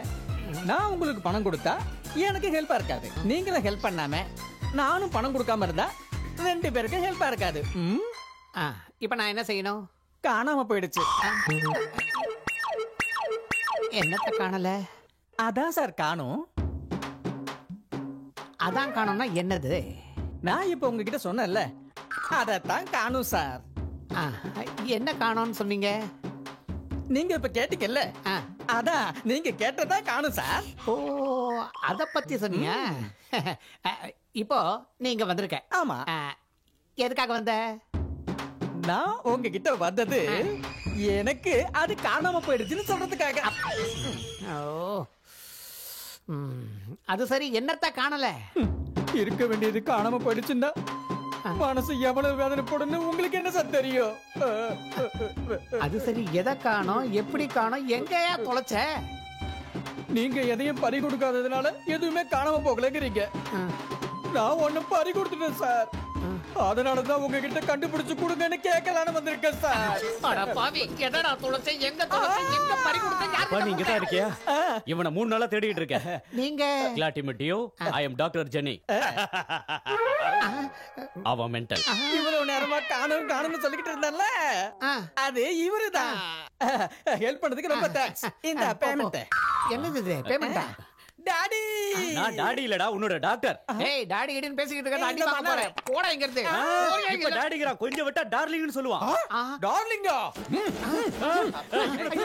நான் உங்களுக்கு பணம் கொடுத்தா எனக்கு ஹெல்ப்பா இருக்காது. நீங்களும் ஹெல்ப் பண்ணாம நானும் பணம் கொடுக்காம இருந்தா ரெண்டு பேருக்கு ஹெல்ப்பா இருக்காது. இப்ப நான் என்ன செய்யணும்? காணாம போயிடுச்சு. என்னத்த காணல? அதான் சார் காணும். அதான் காணும்னா என்னது? நான் இப்ப உங்ககிட்ட சொன்னேன்ல, அதத்தான் காணும் சார். என்ன காணும்னு சொன்னீங்க? நீங்க இப்ப கேட்டீங்கல்ல, அதான் நீங்க கேட்டதா காணும் சார். ஓ, அத பத்தி சொன்னீங்க. இப்போ நீங்க வந்திருக்க. ஆமா. எதுக்காக வந்த? நான் உங்ககிட்ட வந்தது எனக்கு அது காணாம போயிடுச்சுன்னு சொல்றதுக்காக. ஓ, அது சரி, என்னத்த காணல? இருக்க வேண்டியது காணாம போயிடுச்சுன்னா மனசு எவ்வளவு வேதனை போடுன்னு உங்களுக்கு என்ன சார் தெரியும்? அது சரி, எதை காணோம், எப்படி காணோம், எங்கயா தொலைச்ச? நீங்க எதையும் பறி கொடுக்காததுனால எதுவுமே காணாம போகலங்கிறீங்க. நான் ஒண்ணு பறி கொடுத்துட்டேன் சார். அதனாலதான் உங்ககிட்ட கண்டுபிடிச்சு கொடுங்கன்னு கேட்கலான்னு வந்திருக்கேன் சார். அட பாவி, என்னடா தொலைச்ச? எங்க தொலைச்ச? எங்க பறி கொடுத்த? நீங்க தான் இருக்கியா? இவனை 3 நாளா தேடிட்டு இருக்கேன். நீங்க கிளாட்டிமிட்டியோ, ஐ அம் டாக்டர் ஜெனி. அவ மென்டல். இவ்வளவு நேரமா காணும் காணும்னு சொல்லிக்கிட்டு இருந்தால, அது இவருதான். ஹெல்ப் பண்ணதுக்கு ரொம்ப தேங்க்ஸ். இந்த பேமெண்ட். என்னது இது? பேமெண்டா? டாடி. நான் டாடி இல்லடா, உன்னோட டாக்டர். ஏய், டாடி கிட்ட பேசிக்கிட்டு இருக்க. அடி வாங்க போறேன். போடா இங்க இருந்து. இப்ப டாடிங்கறா, கொஞ்சம் விட்டா டார்லிங்னு சொல்லுவான். டார்லிங்கா?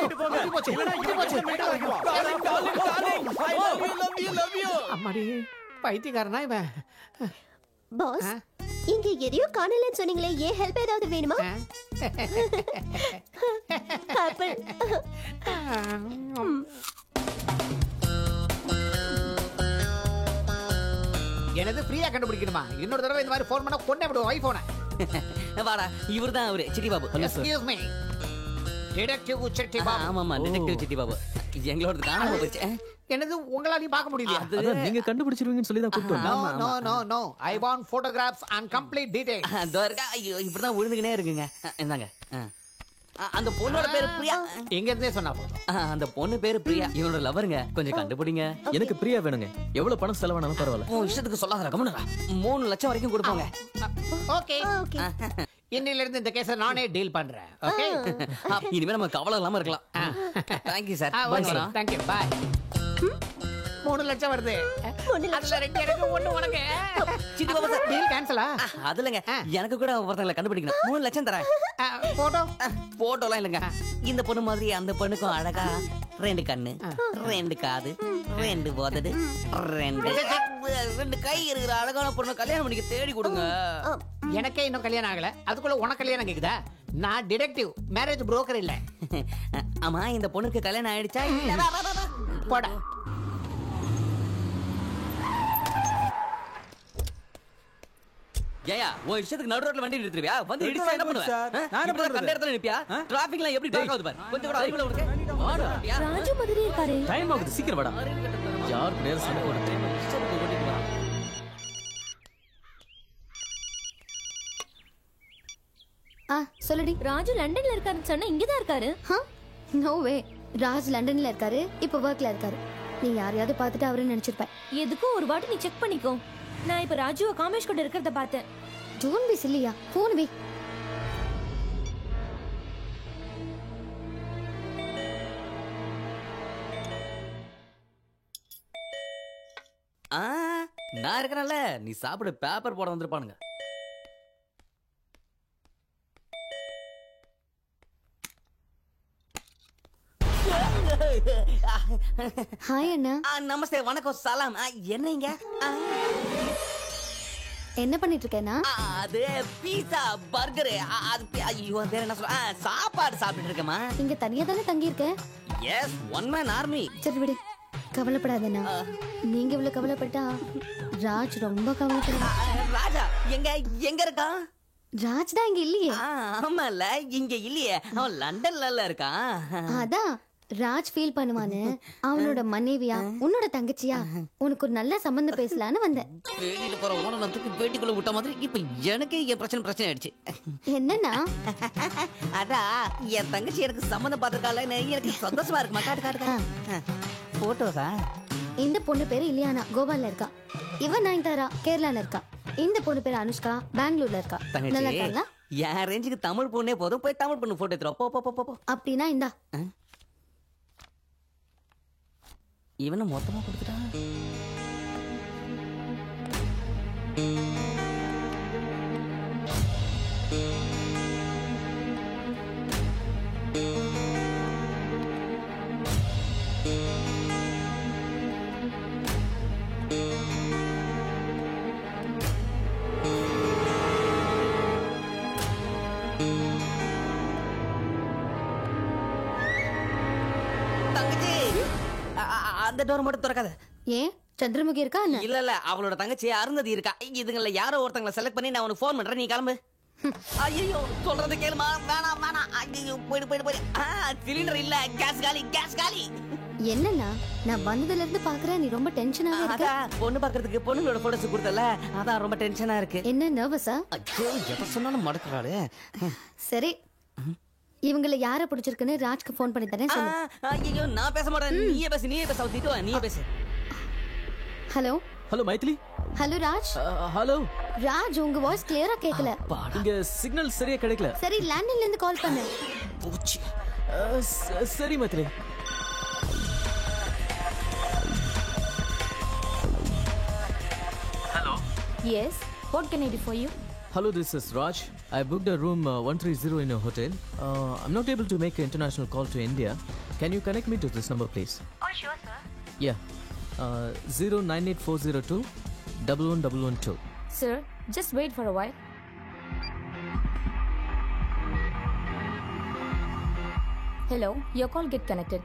இட்டு போங்க. இல்லனா இட்டு போச்சு. Darling, darling, darling. I love you, love you, love you. அம்மாடி, பைத்தியக்காரனா இவன். பாஸ் இங்க எதையோ காணலன்னு சொன்னீங்களே, ஏன் ஹெல்ப் ஏதாவது வேணுமா? ஆப்பிள். எனது ஃப்ரீயா கண்டுபிடிக்கணுமா? இன்னொரு தடவை இந்த மாதிரி ஃபோன் பண்ணா கொன்னே விடுவோம் ஐபோனை. வாடா, இவர்தான் அவரு city Babu. Excuse me, detective city Babu. ஆமாமா, டிடெக்டிவ் சிட்டி பாபு. எங்களோட காணாம போச்சு. என்னது உங்களாலையும் பார்க்க முடியலையா? அதான் நீங்க கண்டுபிடிச்சிருவீங்கன்னு சொல்லி தான் கூப்பிட்டு நோ வந்தேன். No no no, I want photographs and complete details. தோர்கா, ஐயோ இப்படிதான் விழுந்துக்கினே இருக்குங்க. இந்தாங்க. அந்த பொண்ணோட பேரு பிரியா. எங்க இருந்தே சொன்னா போதும். அந்த பொண்ணு பேரு பிரியா, இவனோட லவருங்க. கொஞ்சம் கண்டுபிடிங்க. எனக்கு பிரியா வேணுங்க. எவ்வளவு பணம் செலவானாலும் பரவாயில்ல. உன் இஷ்டத்துக்கு சொல்லாதடா, கம்முனுடா. 3 லட்சம் வரைக்கும் கொடுப்பாங்க. ஓகே இன்னில இருந்து இந்த கேஸ நானே டீல் பண்றேன். ஓகே இனிமே நம்ம கவலை இல்லாம இருக்கலாம். Thank you sir. Thank you bye. 3 லட்சம் வருது. 3 லட்சம் 2 எனக்கு 1 உனக்கு. சிட்டி பாபு சார், டீல் கேன்சலா? அதுலங்க எனக்கு கூட ஒருத்தங்களை கண்டுபிடிக்கணும். 3 லட்சம் தரேன். போட்டோலாம் இல்லைங்க. இந்த பொண்ணு மாதிரி அந்த பொண்ணுக்கும் அழகா 2 கண்ணு, 2 காது, 2 உதடு, 2 கை இருக்கிற அழகான பொண்ணு கல்யாணம் பண்ணிக்க தேடி கொடுங்க. எனக்கே இன்னும் கல்யாணம் ஆகல, அதுக்குள்ள உனக்கு கல்யாணம் கேக்குதா? நான் டிடெக்டிவ், மேரேஜ் புரோக்கர் இல்ல. ஆமா, இந்த பொண்ணுக்கு கல்யாணம் ஆயிடுச்சா? போடா. ஏயா, உன் இஷ்டத்துக்கு நடு ரோட்ல வண்டி நிறுத்துறியா? வந்து இடிச்சா என்ன பண்ணுவ? நான் என்ன பண்றது? கண்ட இடத்துல நிப்பியா? டிராஃபிக்லாம் எப்படி பிளாக் ஆகுது பாரு. கொஞ்சம் கூட அறிவுல உனக்கு. வாடா. ராஜு மாதிரி இருக்காரு. டைம் ஆகுது, சீக்கிரம் வாடா. யார் நேர சண்டை போடுறது? இஷ்டத்துக்கு ஓட்டிட்டு வா. சொல்லுடி. ராஜு லண்டன்ல இருக்காருன்னு சொன்னா இங்கதான் இருக்காரு. நோ வே. ராஜ் லண்டன்ல இருக்காரு, இப்ப ஒர்க்ல இருக்காரு. நீ யாரையாவது பார்த்துட்டு அவரு நினைச்சிருப்ப. எதுக்கும் ஒரு வாட்டி நீ செக் பண்ணிக்கோ. நான் இப்ப ராஜுவ காமேஷ் கூட இருக்கிறத பார்த்தேன். டோன்ட் பி சில்லியா. போன் வை. நான் இருக்கறேன்ல, நீ சாப்பிடு. பேப்பர் போட வந்திருப்பானுங்க. ஹாய் அண்ணா. நமஸ்தே, வணக்கம், சலாம். என்னங்க என்ன பண்ணிட்டு இருக்கேன்னா? அது பீஸா, பர்கர், அது ஐயோ வேற என்ன சொல்ல, சாப்பாடு சாப்பிட்டு இருக்கேமா. இங்க தனியா தானே தங்கி இருக்க? Yes, one man army. சரி விடு, கவலைப்படாதண்ணா. நீங்க இவ்வளவு கவலைப்பட்டா ராஜ் ரொம்ப கவலைப்படுறான். ராஜா எங்க எங்க இருக்கான்? ராஜ் தான் இங்க இல்லையே. ஆமால, இங்க இல்லையே, அவன் லண்டன்ல இருக்கான். அதான் ராஜ் ஃபீல் பண்ணுவானு அவனோட மனைவியா உன்னோட தங்கச்சியா உனக்கு ஒரு நல்ல சம்பந்தம் பேசலான்னு வந்தேன். வெளியில போற ஓனத்துக்கு பேட்டிக்குள்ள விட்ட மாதிரி இப்ப எனக்கு என் பிரச்சனை ஆயிடுச்சு. என்னன்னா, அதான் என் தங்கச்சி எனக்கு சம்பந்தம் பார்த்திருக்கால, எனக்கு சந்தோஷமா இருக்குமா. காட்டு போட்டோஸா? இந்த பொண்ணு பேரு இலியானா, கோவால இருக்கா. இவன் நயன்தாரா, கேரளால இருக்கா. இந்த பொண்ணு பேரு அனுஷ்கா, பெங்களூர்ல இருக்கா. நல்லா இருக்காங்களா? என் ரேஞ்சுக்கு தமிழ் பொண்ணே போதும், போய் தமிழ் பொண்ணு போட்டோ எடுத்துரும். போ. அப்படின்னா இந்தா. இவனை மொத்தமா கொடுத்துட்டா. அந்த டோர் மட்டும் திறக்காத. ஏன் சந்திரமுகி இருக்கா? இல்ல, அவளோட தங்கச்சி அருந்ததி இருக்கா. இதுங்கள யாரோ ஒருத்தங்களை செலக்ட் பண்ணி நான் உனக்கு ஃபோன் பண்றேன், நீ கிளம்பு. ஐயோ, சொல்றது கேளுமா. வேணாம். ஐயோ, போயிடு. சிலிண்டர் இல்ல, கேஸ் காலி. என்னன்னா, நான் வந்ததுல இருந்து பாக்குறேன் நீ ரொம்ப டென்ஷனாவே இருக்க. பொண்ணு பாக்குறதுக்கு பொண்ணுங்களோட போட்டோஸ் கொடுத்தல, அதான் ரொம்ப டென்ஷனா இருக்கு. என்ன நர்வஸா? ஐயோ, எப்ப சொன்னாலும் மடக்குறாளே. சரி, இவங்கள யார பிடிச்சிருக்குன்னு ராஜ்க்கு ஃபோன் பண்ணி தரேன் சொல்லு. ஐயோ, நான் பேச மாட்டேன். நீயே பேச. நீயே பேசு. Hello Maithili. Hello Raj. Hello Raj, உங்க வாய்ஸ் கிளியரா கேட்கல. இங்க சிக்னல் சரியா கிடைக்கல. சரி, லேண்ட்லைன்ல இருந்து கால் பண்ணு. பூச்சி. சரி Maithili. Hello. Yes. What can I do for you? Hello, this is Raj. I booked a room 130 in a hotel. I'm not able to make an international call to India. Can you connect me to this number, please? Oh, sure, sir. Yeah. 098402 11112. Sir, Just wait for a while. Hello, your call get connected.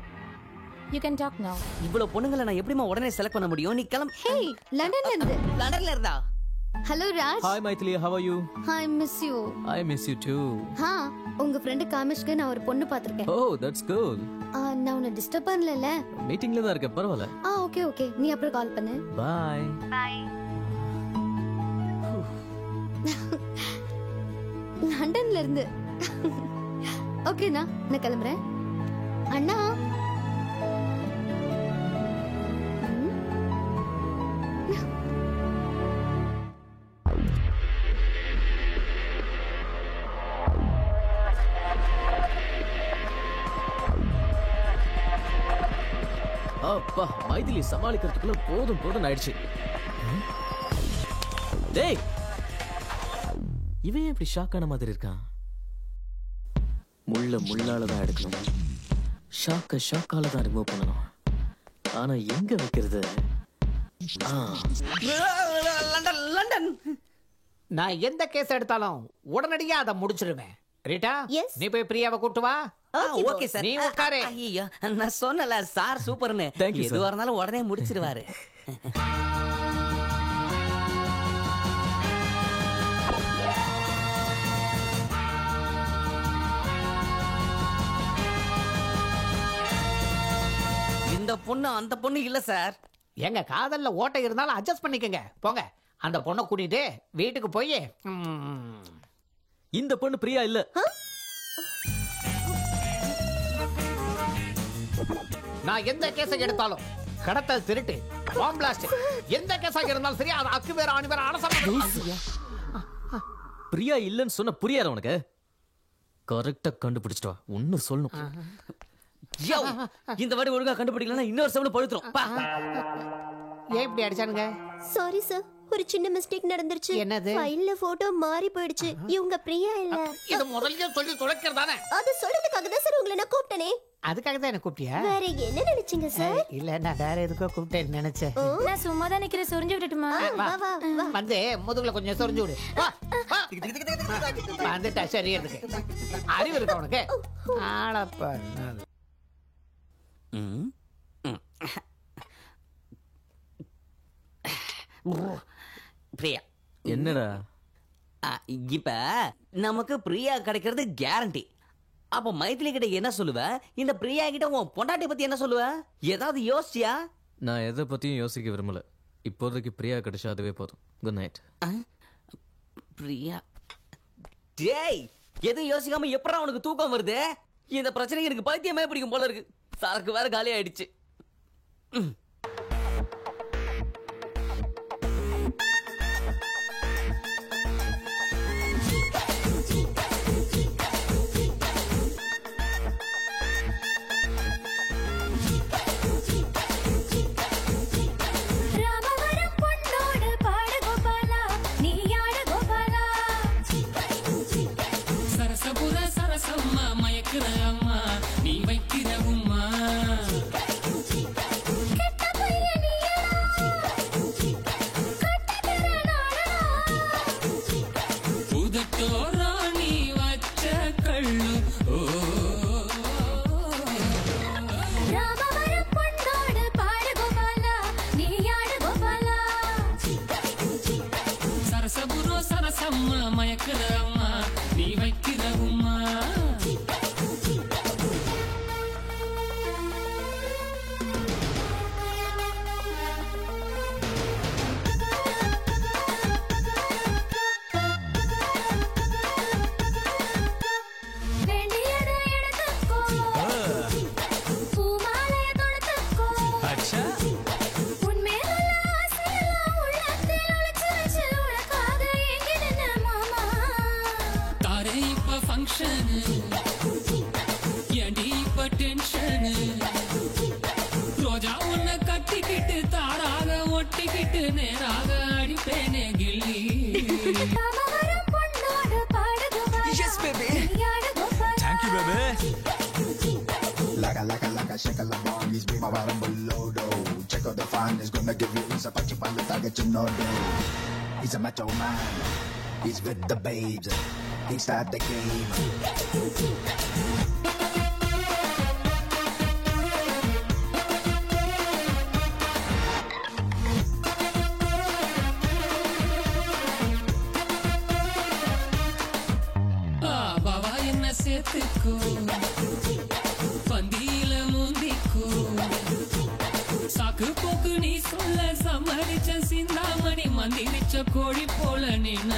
You can talk now. இவ்வளவு பொண்ணுங்களை நான் எப்படிமா உடனே select பண்ண முடியும்? நீ கிளம்பு. ஹே, லண்டன்ல இருந்து. லண்டன்ல இருந்தா? Hello Raj. Hi Maithili, how are you? I miss you. I miss you too. உங்க ஃப்ரெண்ட் காமிஷ்க்கு நான் ஒரு பொண்ணு பாத்திருக்கேன். Oh, that's cool. நான் உன்னை டிஸ்டர்ப் பண்ணலல? மீட்டிங்ல தான் இருக்கேன், பரவாயில்ல. ஓகே. நீ அப்புறம் கால் பண்ணு. Bye. Bye. லண்டன்ல இருந்து. ஓகேண்ணா, நான் கிளம்புறேன். அண்ணா. அப்பா, மைதிலி சமாளிக்கிறதுக்குள்ள போதும் ஆயிடுச்சு. டேய், இவன் எப்படி ஷாக்கான மாதிரி இருக்கான்? முள்ளால தான் எடுக்கணும், ஷாக்கால தான் ரிமூவ் பண்ணணும். ஆனா எங்க வைக்கிறது? லண்டன். நான் எந்த கேஸ் எடுத்தாலும் உடனடியா அதை முடிச்சிருவேன். ரீட்டா, நீ போய் பிரியாவை கூட்டு வா. Okay sir. நீ உட்காரு. ஐயோ, நான் சொன்னல சார் சூப்பர்னு. எதுவா இருந்தாலும் உடனே முடிச்சிருவாரு. இந்த பொண்ணு அந்த பொண்ணு இல்ல சார். எங்க காதல்ல ஓட்டை இருந்தாலும் அட்ஜஸ்ட் பண்ணிக்கங்க. போங்க, அந்த பொண்ணை கூட்டிட்டு வீட்டுக்கு போய். இந்த பொண்ணு பிரியா இல்ல. நான் எந்த கேஸை எடுத்தாலும், கடத்தல், திருட்டு, பாம் பிளாஸ்ட், எந்த கேஸாக இருந்தாலும் சரி, அது அக்கு வேற ஆணி வேற அரசு. பிரியா இல்லன்னு சொன்ன புரியாத உனக்கு? கரெக்டா கண்டுபிடிச்சிட்டு வா. ஒன்னு சொல்லணும். இந்த வாட்டி ஒழுங்கா கண்டுபிடிக்கலன்னா இன்னொரு செவனு பழுத்துரும். ஏன் இப்படி அடிச்சானுங்க? சாரி சார், ஒரு சின்ன மிஸ்டேக் நடந்துருச்சு. என்னது? ஃபைல்ல போட்டோ மாறி போயிடுச்சு. இவங்க பிரியா இல்ல. இது முதல்லயே சொல்லி தொலைக்கிறதானே? அது சொல்றதுக்காக தான் சார் உங்களை நான் கூப்பிட்டனே. அதுக்காக தான் என்ன கூப்பிட்டியா? வேற என்ன நினைச்சீங்க சார்? இல்ல, நான் வேற எதுக்கோ கூப்பிட்டேன்னு நினைச்சேன். நான் சும்மா தான் நிக்கிறேன், சொரிஞ்சு விட்டுட்டுமா? வந்து முதுகுல கொஞ்சம் சொரிஞ்சு விடு. வந்துட்டா சரியறதுக்கு. அறிவு இருக்கா உனக்கு? ஆளப்பா. பிரியா என்னடா? இப்ப நமக்கு பிரியா கிடைக்கிறது கேரண்டி. அப்ப மைதிலி கிட்ட என்ன சொல்லுவ? இந்த பிரியா கிட்ட உன் பொண்டாட்டி பத்தி என்ன சொல்லுவ? ஏதாவது யோசிச்சியா? நான் எதை பத்தியும் யோசிக்க விரும்பல. இப்போதைக்கு பிரியா கிடைச்சா அதுவே போதும். Good night. பிரியா, டேய், எதுவும் யோசிக்காம எப்படா உனக்கு தூக்கம் வருது? இந்த பிரச்சனை எனக்கு பைத்தியமே பிடிக்கும் போல இருக்கு. சரக்கு வேற காலி ஆயிடுச்சு. He's a macho man. He's with the babes. He start the game. பாவா என்ன சேர்த்துக்கோ பந்தியில முந்திக்கோ சாக்கு போக்கு நீ சொல்ல சம்மதிச்ச சிந்தாமணி மந்திரிச்ச கோழி போல நின்ன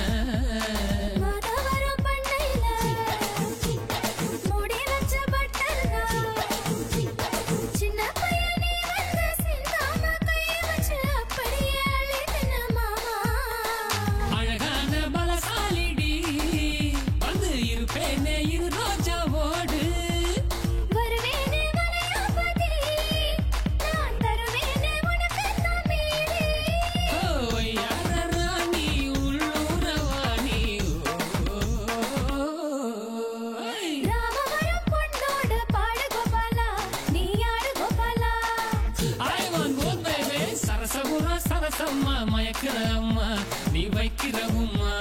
மயக்கிறம்மா நீ வைக்கிறவும்மா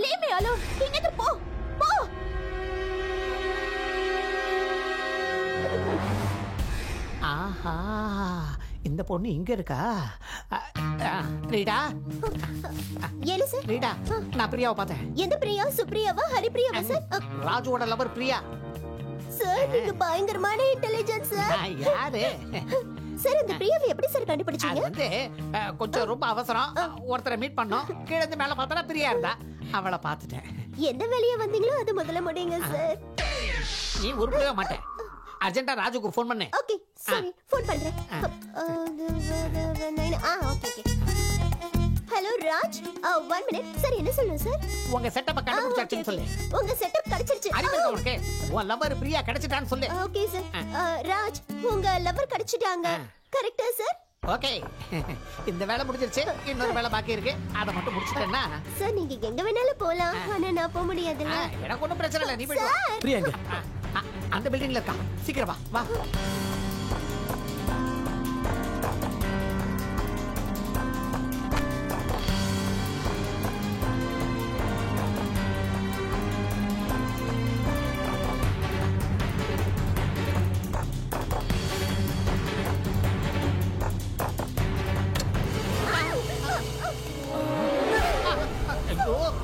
Leave me alone. இங்கிட்டு போ போ. ஆஹா இந்த பொண்ணு இங்க இருக்கா? ரீடா என்ன சார்? ரீடா நான் பிரியாவை பார்த்தேன். எந்த பிரியா? சுப்ரியாவா? ஹரிப்ரியாவா சார்? ராஜுவோட லவர் பிரியா. சார் நீங்க பயங்கரமான இன்டெலிஜென்ஸ் சார். யாரு? சார் இந்த பிரியாவை எப்படி சார் கண்டுபிடிச்சீங்க? வந்து கொஞ்சம் ரொம்ப அவசரம் ஒருத்தரை மீட் பண்ணோம். கீழ இருந்து மேல பார்த்தா பிரியா இருந்தா. அவளை பார்த்துட்டேன். எந்த வேலையா வந்தீங்களோ அது முதல்ல முடியுங்க சார். நீ உருப்படவே மாட்டேன். அர்ஜென்ட்டா ராஜுக்கு ஃபோன் பண்ணு. ஓகே சரி ஃபோன் பண்றேன். Okay hello Raj 1 minute. Sir என்ன சொல்லுங்க சார்? உங்க செட்டப் கண்டுபிடிச்சாச்சுன்னு சொல்லு. உங்க செட்டப் கிடைச்சிருச்சு. அறிவு உனக்கு? உன் லவர் பிரியா கிடைச்சிட்டான்னு சொல்லு. Okay sir. ராஜ் உங்க லவர் கிடைச்சிட்டாங்க. கரெக்ட்டா சார்? ஓகே இந்த வேலை முடிஞ்சிருச்சு. இன்னொரு வேலை பாக்கி இருக்கு. அதை மட்டும் முடிச்சிட்டேன்னா சார் நீங்க எங்க வேணாலும் போலாம். ஆனா நான் போக முடியாதுங்க. எனக்கு ஒன்றும் பிரச்சனை இல்லை. நீ போய் வா. பிரியா எங்க? அந்த பில்டிங்ல இருக்கா. சீக்கிரம் வா வா.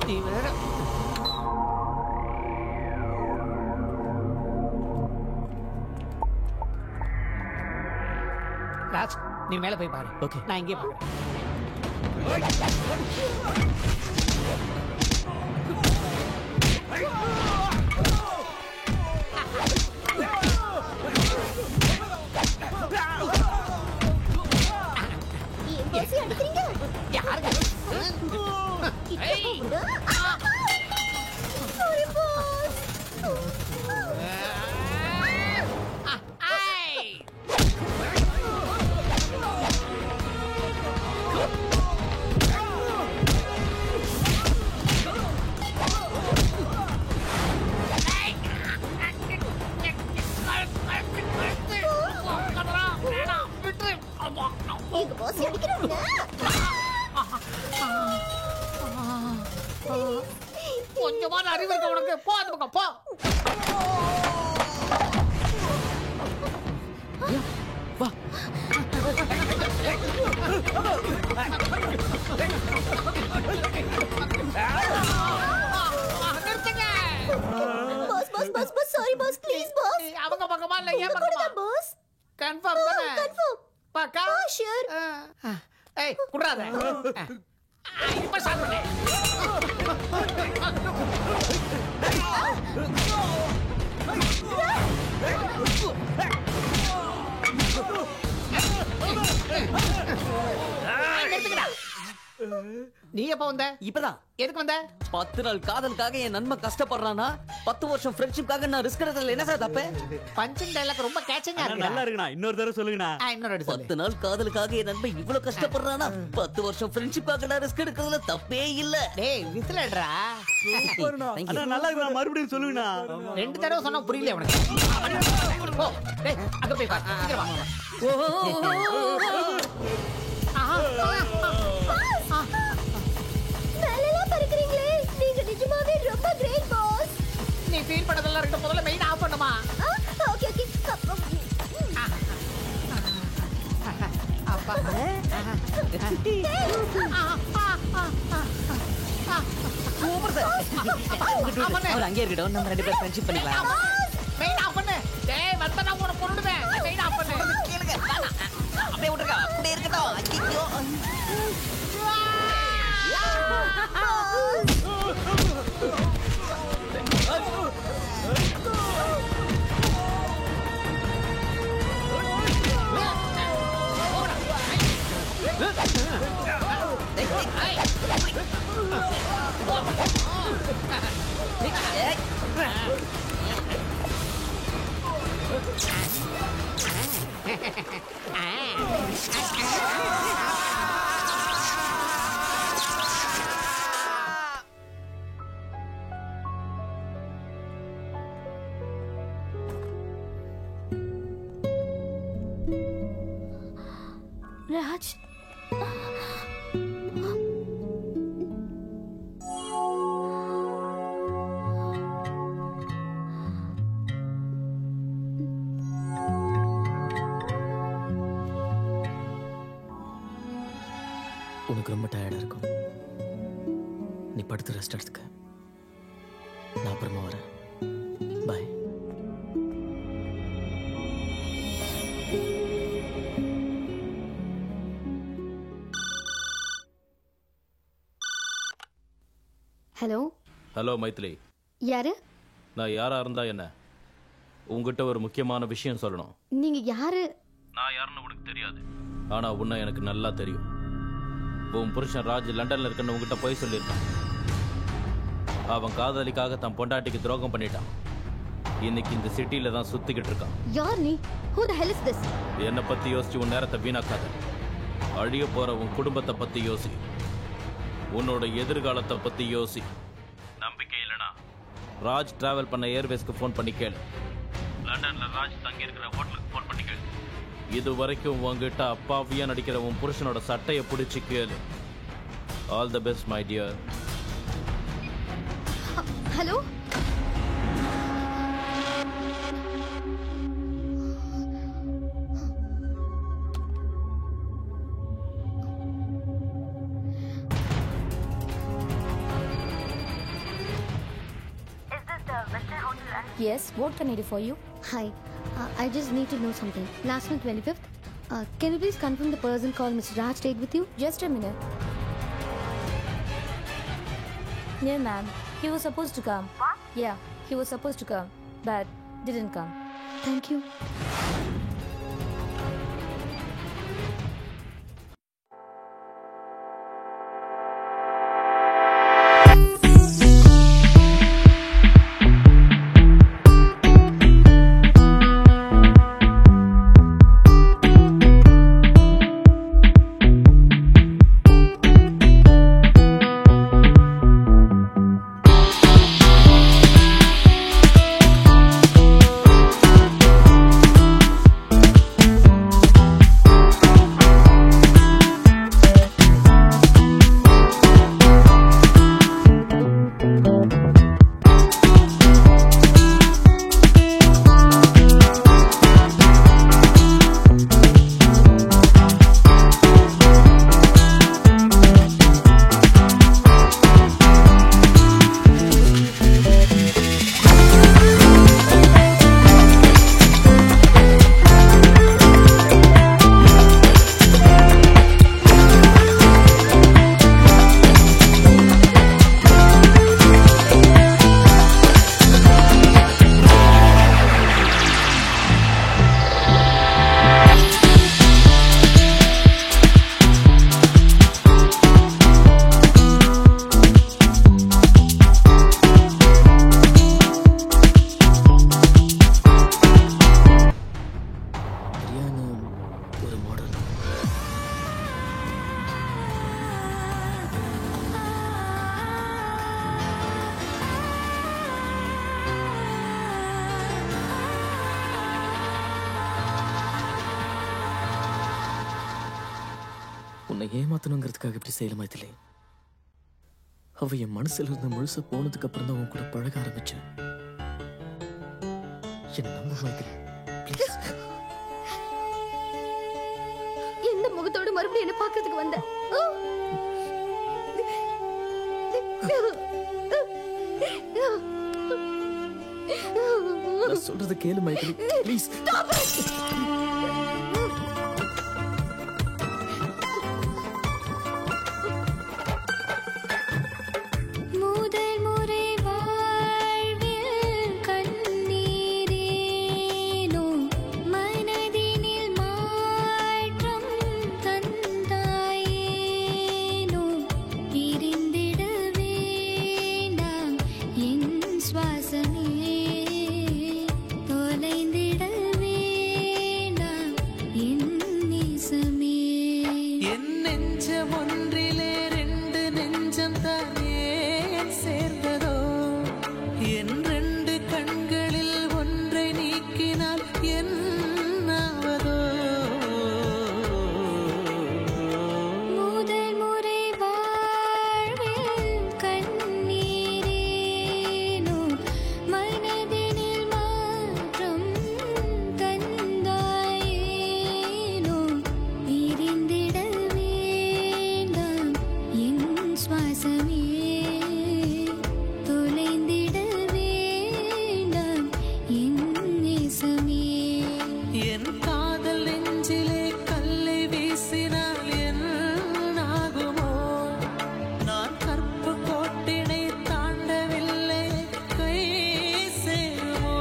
நீ வேற ராஜ் நீ மேல போய் பாரு. ஓகே நான் இங்கே பாக்குறேன். அடிக்கிறீங்க யாருங்க? எங்க பாஸ் அடிக்கிறாங்க. கொஞ்சமான அறிவு இருக்க உனக்கு. போ அந்த பக்கம் போ. வா. Boss boss boss boss sorry boss please boss. அவங்க பக்கமா இல்ல ஏன் பக்கமா? பாஸ் கன்ஃபார்ம் தானே? கன்ஃபார்ம். பக்கா? ஷூர். ஏய் குடுறாத. இப்ப ஸ்டார்ட் பண்ணு. நிறுத்துங்கடா. நீ எப்ப வந்த? இப்பதான். எதுக்கு வந்த? 10 நாள் காதலுக்காக என் நண்பன் கஷ்டப்படுறானா 10 வருஷம் ஃப்ரெண்ட்ஷிப்காக நான் ரிஸ்க் எடுத்ததுல என்ன சார் தப்பு? பஞ்சிங் டைலாக் ரொம்ப கேட்சிங்கா இருக்கு. நல்லா இருக்குண்ணா, இன்னொரு தடவை சொல்லுங்கண்ணா. இன்னொரு தடவை சொல்லு. 10 நாள் காதலுக்காக என் நண்பன் இவ்வளவு கஷ்டப்படுறானா 10 வருஷம் ஃப்ரெண்ட்ஷிப்காக நான் ரிஸ்க் எடுக்கிறதுல தப்பே இல்ல. டேய் விசிலடா. அண்ணா நல்லா இருக்குண்ணா, மறுபடியும் சொல்லுங்கண்ணா. 2 தடவை சொன்னா புரியல உனக்கு. போ டேய் அங்க போய் பாரு. சீக்கிரம் வா. மேலலாம் பறக்குறீங்களே, நீங்க நிஜமாவே ரொம்ப கிரேட் பாஸ். நீ ஃபீல் பண்ணதெல்லாம் ரெண்டு முதல்ல மெயின் ஆஃப் பண்ணுமா? Okay okay. அப்பா. Super sir. அவர் அங்கே இருக்கட்டும், நம்ம 2 பேரும் ஃப்ரெண்ட்ஷிப் பண்ணிக்கலாம். மெயின் ஆஃப் பண்ணு. டேய் வந்தா நான் உன கொன்னுடுவேன். மெயின் ஆஃப் பண்ணு. கேளுங்க. அப்படியே விட்டுருங்க. அப்படியே இருக்கட்டும். ஐயோ. ராஜ் உனக்கு ரொம்ப டயர்டா இருக்கும், நீ படுத்து ரெஸ்ட் எடுத்துக்க. நான் அப்புறமா வரேன். பாய். ஹலோ. ஹலோ மைத்திலி. யாரு? நான் யாரா இருந்தா என்ன, உங்ககிட்ட ஒரு முக்கியமான விஷயம் சொல்லணும். நீங்க யாரு? நான் யாருன்னு உனக்கு தெரியாது, ஆனா உன்னை எனக்கு நல்லா தெரியும். உன் புருஷன் ராஜ் லண்டன்ல இருக்குன்னு உங்ககிட்ட போய் சொல்லியிருக்கான். அவன் காதலிக்காக தன் பொண்டாட்டிக்கு துரோகம் பண்ணிட்டான். இன்னைக்கு இந்த சிட்டில தான் சுத்திக்கிட்டு இருக்கான். யார் நீ? Who the hell is this? என்னை பத்தி யோசிச்சு உன் நேரத்தை வீணாக்காத. அழிய போற உன் குடும்பத்தை பத்தி யோசி, உன்னோட எதிர்காலத்தை பத்தி யோசி. நம்பிக்கை இல்லைனா ராஜ் டிராவல் பண்ண ஏர்வேஸ்க்கு ஃபோன் பண்ணி கேளு. லண்டன்ல ராஜ் தங்கி இருக்கிற ஹோட்டலுக்கு ஃபோன் பண்ணி கேளு. இது வரைக்கும் உங்ககிட்ட அப்பாவியா நடிக்கிற உன் புருஷனோட சட்டையை பிடிச்சி கேளு. All the best my dear. Hello. Yes, what can I do for you? Hi. I just need to know something. Last month 25th, can you please confirm the person called Mr. Raj stayed with you? Just a minute. No, ma'am. He was supposed to come. What? Yeah, he was supposed to come, but didn't come. Thank you. உன்னை ஏமாத்தணுங்கிறதுக்காக இப்படி செய்யல மைதிலி. அவ என் மனசுல இருந்து முழுசா போனதுக்கு அப்புறம் தான் உன் கூட பழக ஆரம்பிச்சேன். என்ன நம்ப மைதிலி, ப்ளீஸ். எந்த முகத்தோட மறுபடியும் என்ன பார்க்கிறதுக்கு வந்த? நான் சொல்றது கேளு மைதிலி, ப்ளீஸ். முதல் முறை வாழ்வில் கண்ணீரேனோ மனதினில் மாற்றம் தந்தாயேனோ பிரிந்திட வேண்டாம் என் சுவாசமே தொலைந்திட வேண்டாம் என் நேசமே. என் நெஞ்சம் ஒன்றிலே ரெண்டு நெஞ்சம் தான் ஏன் சேர்ந்ததோ, என் ரெண்டு கண்களில் ஒன்றை நீக்கினால் என்னாவதோ. முதல் முறை வாழ்வில் கண்ணீரேனோ மனதினில் மாற்றம் தந்தாயேனோ பிரிந்திட வேண்டாம் என் சுவாசமே தொலைந்திட வேண்டாம் என் நேசமே. என் காதல் நெஞ்சிலே கல்லை வீசினால் என்னாகுமோ, நான் கற்பு கோட்டினை தாண்டவில்லை கை சேருமோ.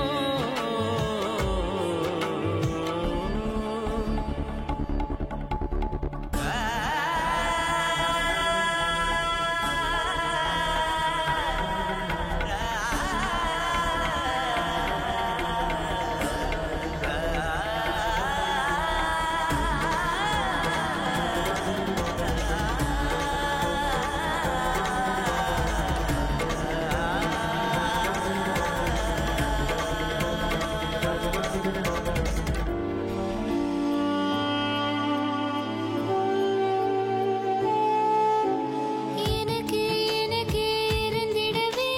எனக்கு எனக்கு இருந்திடவே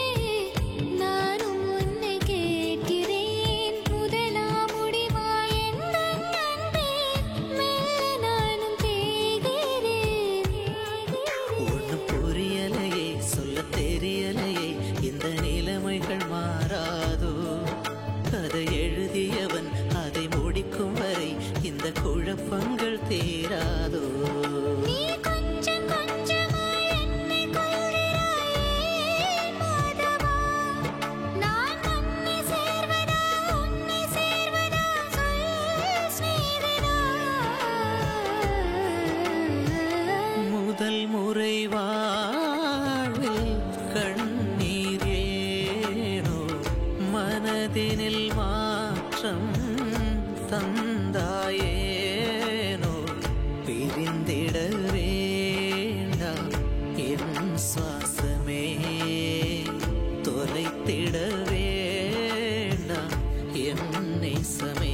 நானும் உன்னை கேட்கிறேன். முதலாம் முடிவா எந்தன் அன்பே மெல்ல நானும் தேய்கிறேன். ஒண்ணும் புரியலையே, சொல்ல தெரியலையே, இந்த நிலைமைகள் மாறாதோ. கதை எழுதியவன் அதை முடிக்கும் வரை இந்த குழப்பங்கள் தீராதோ. நீ கொஞ்சம் கொஞ்சமாய் என்னை கொள்கிறாயே மாதவா. நான் உன்னை சேர்வதா உன்னை சேர்வதா சொல் ஸ்நேகிதா. முதல் முறை வாழ்வில் கண்ணீர் ஏனோ மனதினில் மாற்றம் தந்தாயேனோ பிரிந்திட வேண்டாம் என் சுவாசமே தொலைத்திட வேண்டாம் என் நேசமே.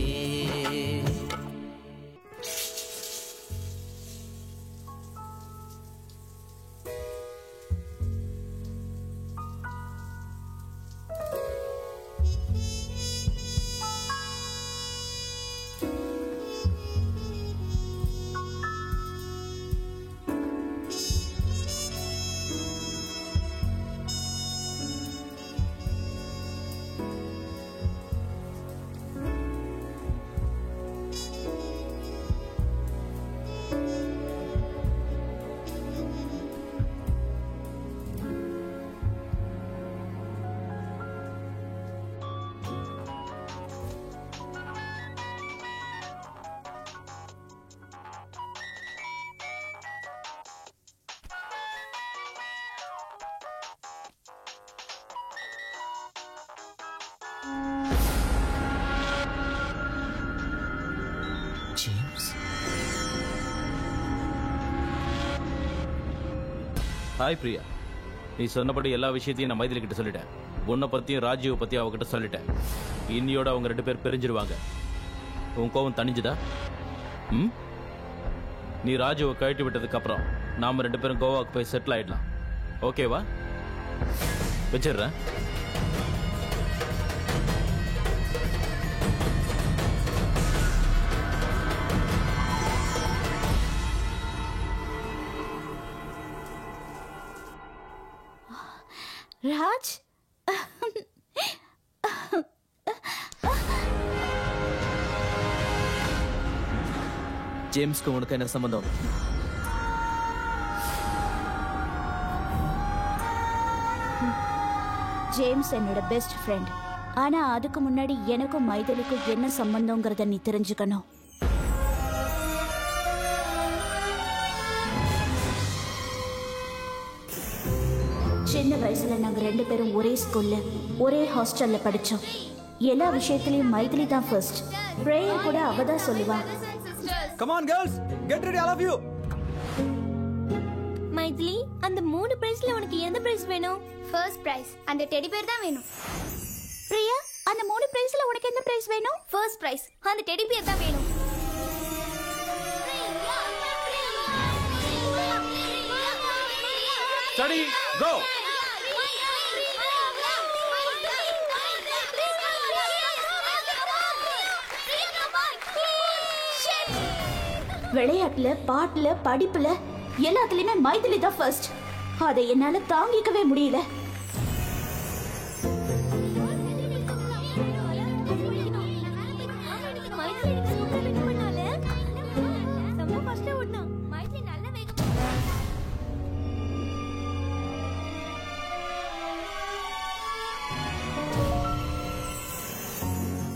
ஹாய் பிரியா, நீ சொன்னபடி எல்லா விஷயத்தையும் நான் மைதிலி கிட்ட சொல்லிட்டேன். உன்னை பத்தியும் ராஜீவ் பத்தியும் அவகிட்ட சொல்லிட்டேன். இன்னியோட அவங்க 2 பேர் பிரிஞ்சிருவாங்க. உன் கோவம் தணிஞ்சுதா? நீ ராஜுவை கழட்டி விட்டதுக்கு அப்புறம் நாம 2 பேரும் கோவாக்கு போய் செட்டில் ஆயிடலாம். ஓகேவா? வச்சிடுறேன். ராஜ், ஜேம்ஸ்க்கு உனக்கு என்ன சம்பந்தம்? ஜேம்ஸ் என்னோட பெஸ்ட் ஃப்ரெண்ட். ஆனா அதுக்கு முன்னாடி எனக்கும் மைதிலிக்கும் என்ன சம்பந்தங்கிறத நீ தெரிஞ்சுக்கணும். சின்ன வயசுல நாங்க 2 பேரும் ஒரே ஸ்கூல்ல ஒரே ஹாஸ்டல்ல படிச்சோம். எல்லா விஷயத்திலயும் மைதிலி தான் ஃபர்ஸ்ட். பிரேயர் கூட அவ தான் சொல்லுவா. Come on girls, get ready all of you. Maithili, அந்த 3 பிரைஸ்ல உனக்கு எந்த பிரைஸ் வேணும்? ஃபர்ஸ்ட் பிரைஸ் அந்த டெடி பேர் தான் வேணும். பிரியா, அந்த 3 பிரைஸ்ல உனக்கு எந்த பிரைஸ் வேணும்? ஃபர்ஸ்ட் பிரைஸ் அந்த டெடி பேர் தான் வேணும். Study, go. விளையாட்டுல, பாட்டுல, படிப்புல எல்லாத்துலயுமே மைதிலி தான் ஃபர்ஸ்ட். அதை என்னால தாங்கிக்கவே முடியல.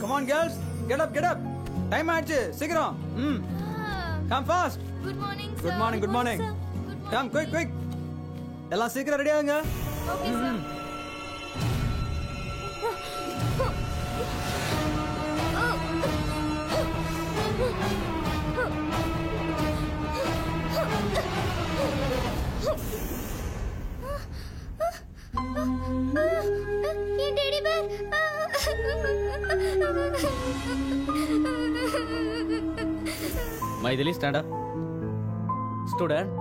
Come on girls, get up, get up. Time ஆச்சு, சீக்கிரம். Come fast. Good morning, sir. Good morning, good morning. Come quick, quick. எல்லாம் சீக்கிரம் ரெடி ஆகுங்க. Okay, sir. என் teddy bear. Maithili stand up. Student,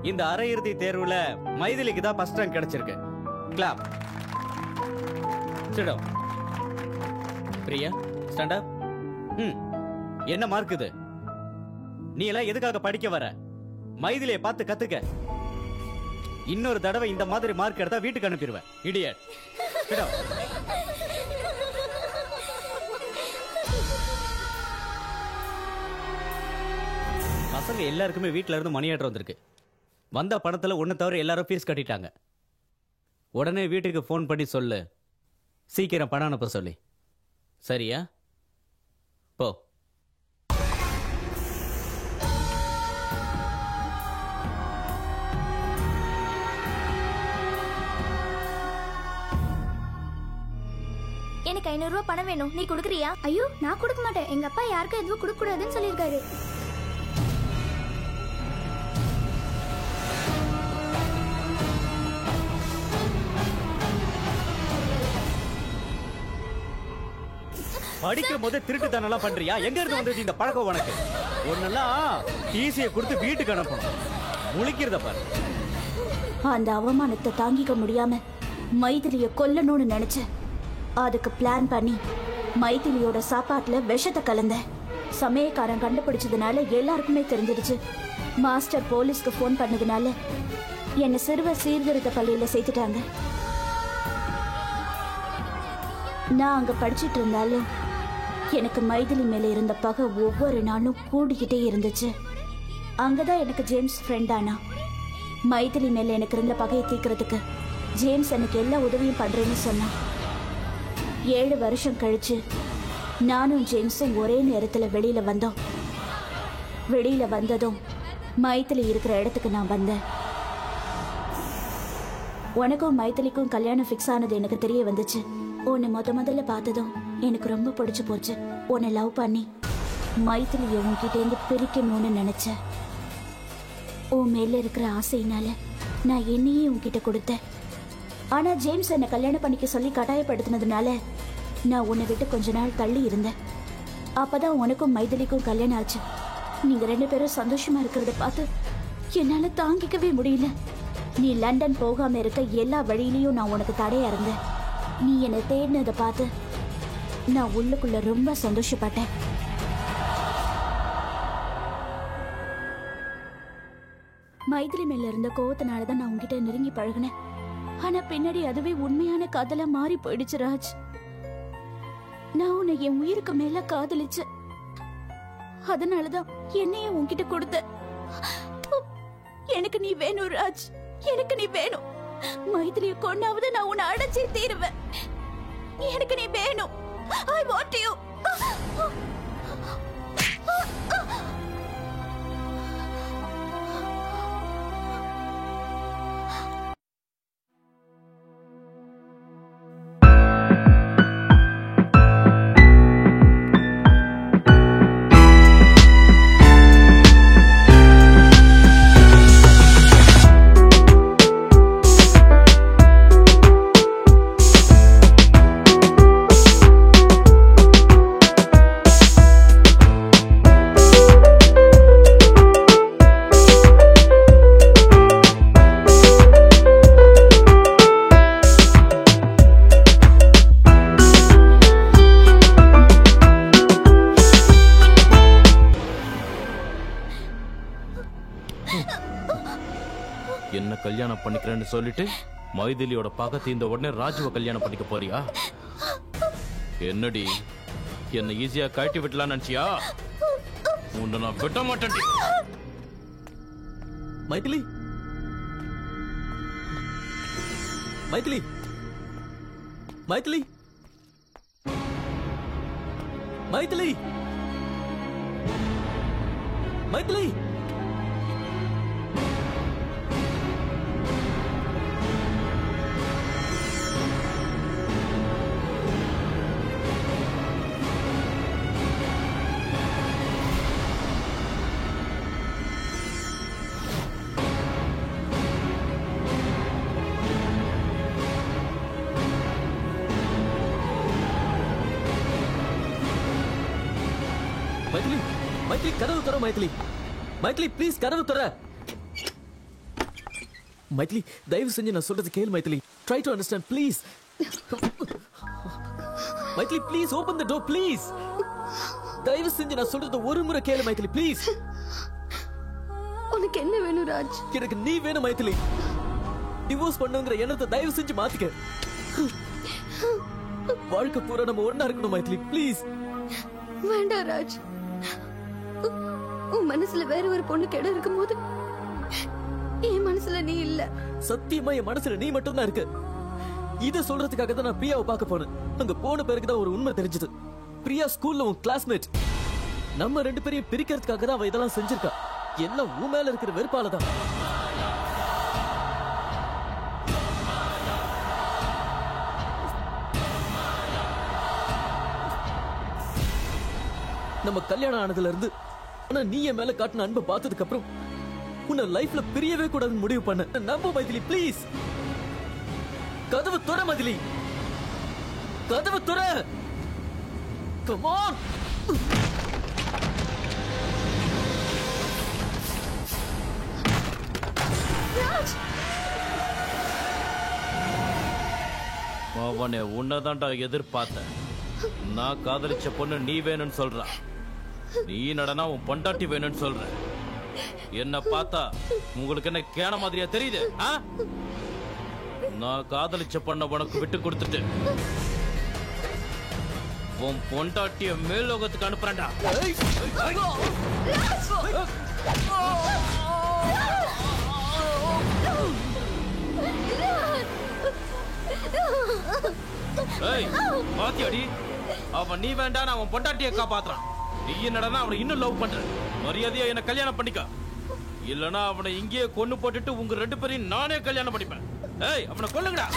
இந்த அரையிறுதி தேர்வுல மைதிலிக்கு தான் ஃபர்ஸ்ட் ரேங்க் கிடைச்சிருக்கு. Clap. Sit down. Priya, stand up. என்ன மார்க் இது? நீ எல்லாம் எதுக்காக படிக்க வர? மைதிலியை பார்த்து கத்துக்க. இன்னொரு தடவை இந்த மாதிரி மார்க் எடுத்தா வீட்டுக்கு அனுப்பிடுவேன். இடியட். Sit down. பசங்க எல்லாருக்குமே வீட்டில இருந்து மணி ஆர்டர் வந்திருக்கு. வந்த பணத்துல ஒன்னு தவிர எல்லாரும் ஃபீஸ் கட்டிட்டாங்க. உடனே வீட்டுக்கு ஃபோன் பண்ணி சொல்லு, சீக்கிரம் பணம் அனுப்ப சொல்லி. சரியா? போ. எனக்கு 500 ரூபாய் பணம் வேணும். நீ கொடுக்குறியா? ஐயோ, நான் கொடுக்க மாட்டேன். எங்க அப்பா யாருக்கும் எதுவும் கொடுக்க கூடாதுன்னு சொல்லியிருக்காரு. படிக்கும் போது திருட்டுத்தனெல்லாம் பண்றியா? எங்க இருந்து வந்தது இந்த பழக்கம் உனக்கு? ஒன்னெல்லாம் ஈஸியை கொடுத்து வீட்டுக்கு அனுப்பணும். முழிக்கிறத பாரு. அந்த அவமானத்தை தாங்கிக்க முடியாம மைதிலிய கொல்லணும்னு நினைச்சேன். அதுக்கு பிளான் பண்ணி மைதிலியோட சாப்பாட்டுல விஷத்தை கலந்தேன். சமயக்காரன் கண்டுபிடிச்சதுனால எல்லாருக்குமே தெரிஞ்சிடுச்சு. மாஸ்டர் போலீஸ்க்கு ஃபோன் பண்ணதுனால என்னை சிறுவர் சீர்திருத்த பள்ளியில சேர்த்துட்டாங்க. நான் அங்க படிச்சிட்டு இருந்தாலும் எனக்கு மைதிலி மேல இருந்த பகை ஒவ்வொரு நாளும் கூடிக்கிட்டே இருந்துச்சு. அங்கதான் எனக்கு ஜேம்ஸ் ஃப்ரெண்ட் ஆனா. மைதிலி மேல எனக்கு இருந்த பகையை தீர்க்கறதுக்கு ஜேம்ஸ் எனக்கு எல்லா உதவியும் பண்றேன்னு சொன்னான். 7 வருஷம் கழிச்சு நானும் ஜேம்ஸும் ஒரே நேரத்துல வெளியில வந்தோம். வெளியில வந்ததும் மைதிலி இருக்கிற இடத்துக்கு நான் வந்தேன். உனக்கும் மைதிலிக்கும் கல்யாணம் ஃபிக்ஸ் ஆனது எனக்கு தெரிய வந்துச்சு. உன்னை முதல்ல பார்த்ததும் எனக்கு ரொம்ப பிடிச்சு போச்சு. உன்னை லவ் பண்ணி மைதிலியை உன்கிட்டேருந்து பிரிக்கணும்னு நினைச்சேன். உன் மேல இருக்கிற ஆசையினால நான் என்னையே உன்கிட்ட கொடுத்தேன். ஆனா ஜேம்ஸ் என்னை கல்யாணம் பண்ணிக்க சொல்லி கட்டாயப்படுத்தினதுனால நான் உன்னை விட்டு கொஞ்ச நாள் தள்ளி இருந்தேன். அப்பதான் உனக்கும் மைதிலிக்கும் கல்யாணம் ஆச்சு. நீங்க 2 பேரும் சந்தோஷமா இருக்கிறத பார்த்து என்னால தாங்கிக்கவே முடியல. நீ லண்டன் போகாம இருக்க எல்லா வழியிலயும் நான் உனக்கு தடையா இருந்தேன். நீ என்னை தேடினதை பார்த்து நான் உள்ளுக்குள்ள ரொம்ப சந்தோஷப்பட்டேன். மைதிலி மேல இருந்த கோவத்தினாலதான் நான் உன்கிட்ட நெருங்கி பழகினேன். ஆனா பின்னாடி அதுவே உண்மையான காதலா மாறி போயிடுச்சு ராஜ். நான் உன்னை என் உயிருக்கு மேல காதலிச்சேன். அதனாலதான் என்னைய உன்கிட்ட கொடுத்த. எனக்கு நீ வேணும் ராஜ், எனக்கு நீ வேணும். மைதிலியை கொண்டாவது நான் உன்னை அடைச்சே தீருவேன். எனக்கு நீ வேணும். I want you. என்ன கல்யாணம் பண்ணிக்கிறேன்னு சொல்லிட்டு மைதிலியோட பக்கத்து இந்த உடனே ராஜுவை கல்யாணம் பண்ணிக்க போறியா? என்னடி என்ன ஈஸியா கழட்டி விட்டலாம் நினைச்சியா? உன்னை நான் விட மாட்டேன். மைதிலி, மைதிலி, மைதிலி, மைதிலி, மைதிலி. மைதிலி, மைதிலி, கதவு தர மைதிலி. மைதிலி ப்ளீஸ் கதவு தர. மைதிலி தயவு செஞ்சு நான் சொல்றது கேள் Maithili. Try to understand please. Maithili please open the door please. தயவு செஞ்சு நான் சொல்றது ஒரு முறை கேளு மைதிலி ப்ளீஸ். உனக்கு என்ன வேணும் ராஜ்? எனக்கு நீ வேணும் மைதிலி. டிவோர்ஸ் பண்ணுங்கிற எண்ணத்தை தயவு செஞ்சு மாத்திக்க. வாழ்க்கை பூரா நம்ம ஒண்ணா இருக்கணும் மைதிலி ப்ளீஸ். வேண்டாம் ராஜ். உன் மனசுல வேற ஒரு பொண்ணுக்கு இடம் இருக்கும்போது என் மனசுல நீ இல்ல. சத்தியமா என் மனசுல நீ மட்டும் தான் இருக்க. இத சொல்றதுக்காக தான் நான் பிரியாவை பார்க்க போனேன். அங்க போன பிறகு தான் ஒரு உண்மை தெரிஞ்சது. பிரியா ஸ்கூல்ல உன் கிளாஸ்மேட். நம்ம 2 பேரையும் பிரிக்கிறதுக்காக தான் அவ இதெல்லாம் செஞ்சிருக்கா. எல்லாம் உன் மேல இருக்கிற வெறுப்பால தான். நம்ம கல்யாணம் ஆனதுல இருந்து ஆனா நீ என் மேல காட்டின அன்பை பார்த்ததுக்கு அப்புறம் உன்னை லைஃப்ல பிரியவே கூடாதுன்னு முடிவு பண்ண. நம்ப மைதிலி ப்ளீஸ். கதவு துற மைதிலி, கதவு துற. Come on. அவனை உன்னதான்டா எதிர்பார்த்தேன். நான் காதலிச்ச பொண்ணு நீ வேணும்னு சொல்றா. நீ நடனா உன் பொண்டாட்டி வேணும்னு சொல்ற. என்ன பார்த்தா உங்களுக்கு என்ன கேன மாதிரியா தெரியுது? நான் காதலிச்ச பொண்ண உனக்கு விட்டு கொடுத்துட்டு உன் பொண்டாட்டிய மேலோகத்துக்கு அனுப்புறேன்டா. பாத்தியாடி, அவன் நீ வேண்டாம் அவன் பொண்டாட்டிய காப்பாத்துறான். நீ என்னடா அவனை இன்னும் லவ் பண்ற. மரியாதையா என்ன கல்யாணம் பண்ணிக்க. இல்லனா அவனை இங்கேயே கொன்னு போட்டுட்டு உங்க 2 பேரையும் நானே கல்யாணம் பண்ணிப்பேன். ஏய் அவனை கொல்லுங்கடா.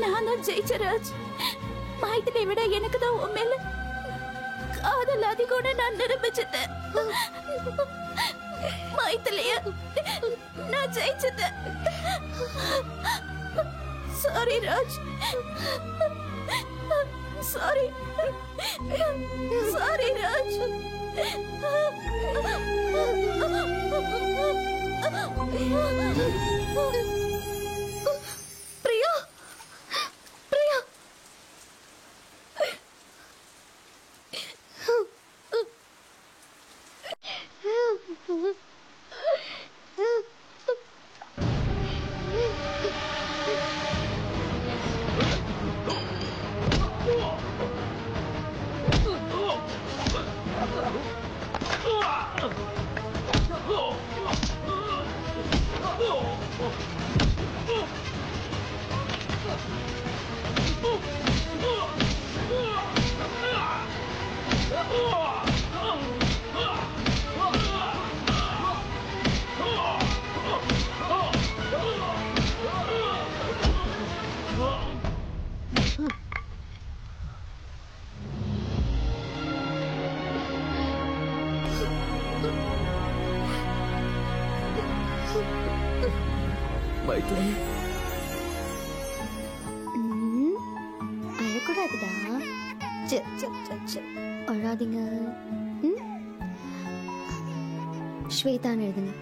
நான் தான் ஜெயிச்சராஜ். மைதிலி விட எனக்கு தான் உன் மேல காதல் அதிகம்னு நான் நிரூபிச்சிட்டேன். மைதிலிய நான் ஜெயிச்சிட்டேன். Sorry Raj. Sorry. Sorry Raj. Priya, Priya. Mythili, அழக்கூடாதுடா. அழாதீங்க. ஸ்வேதான்னு எழுதுங்க.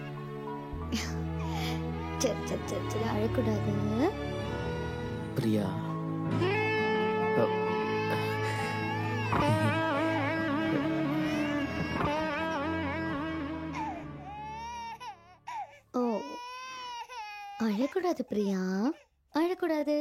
அழக்கூடாது. பிரியா. ஓ, அழக்கூடாது பிரியா, அழக்கூடாது.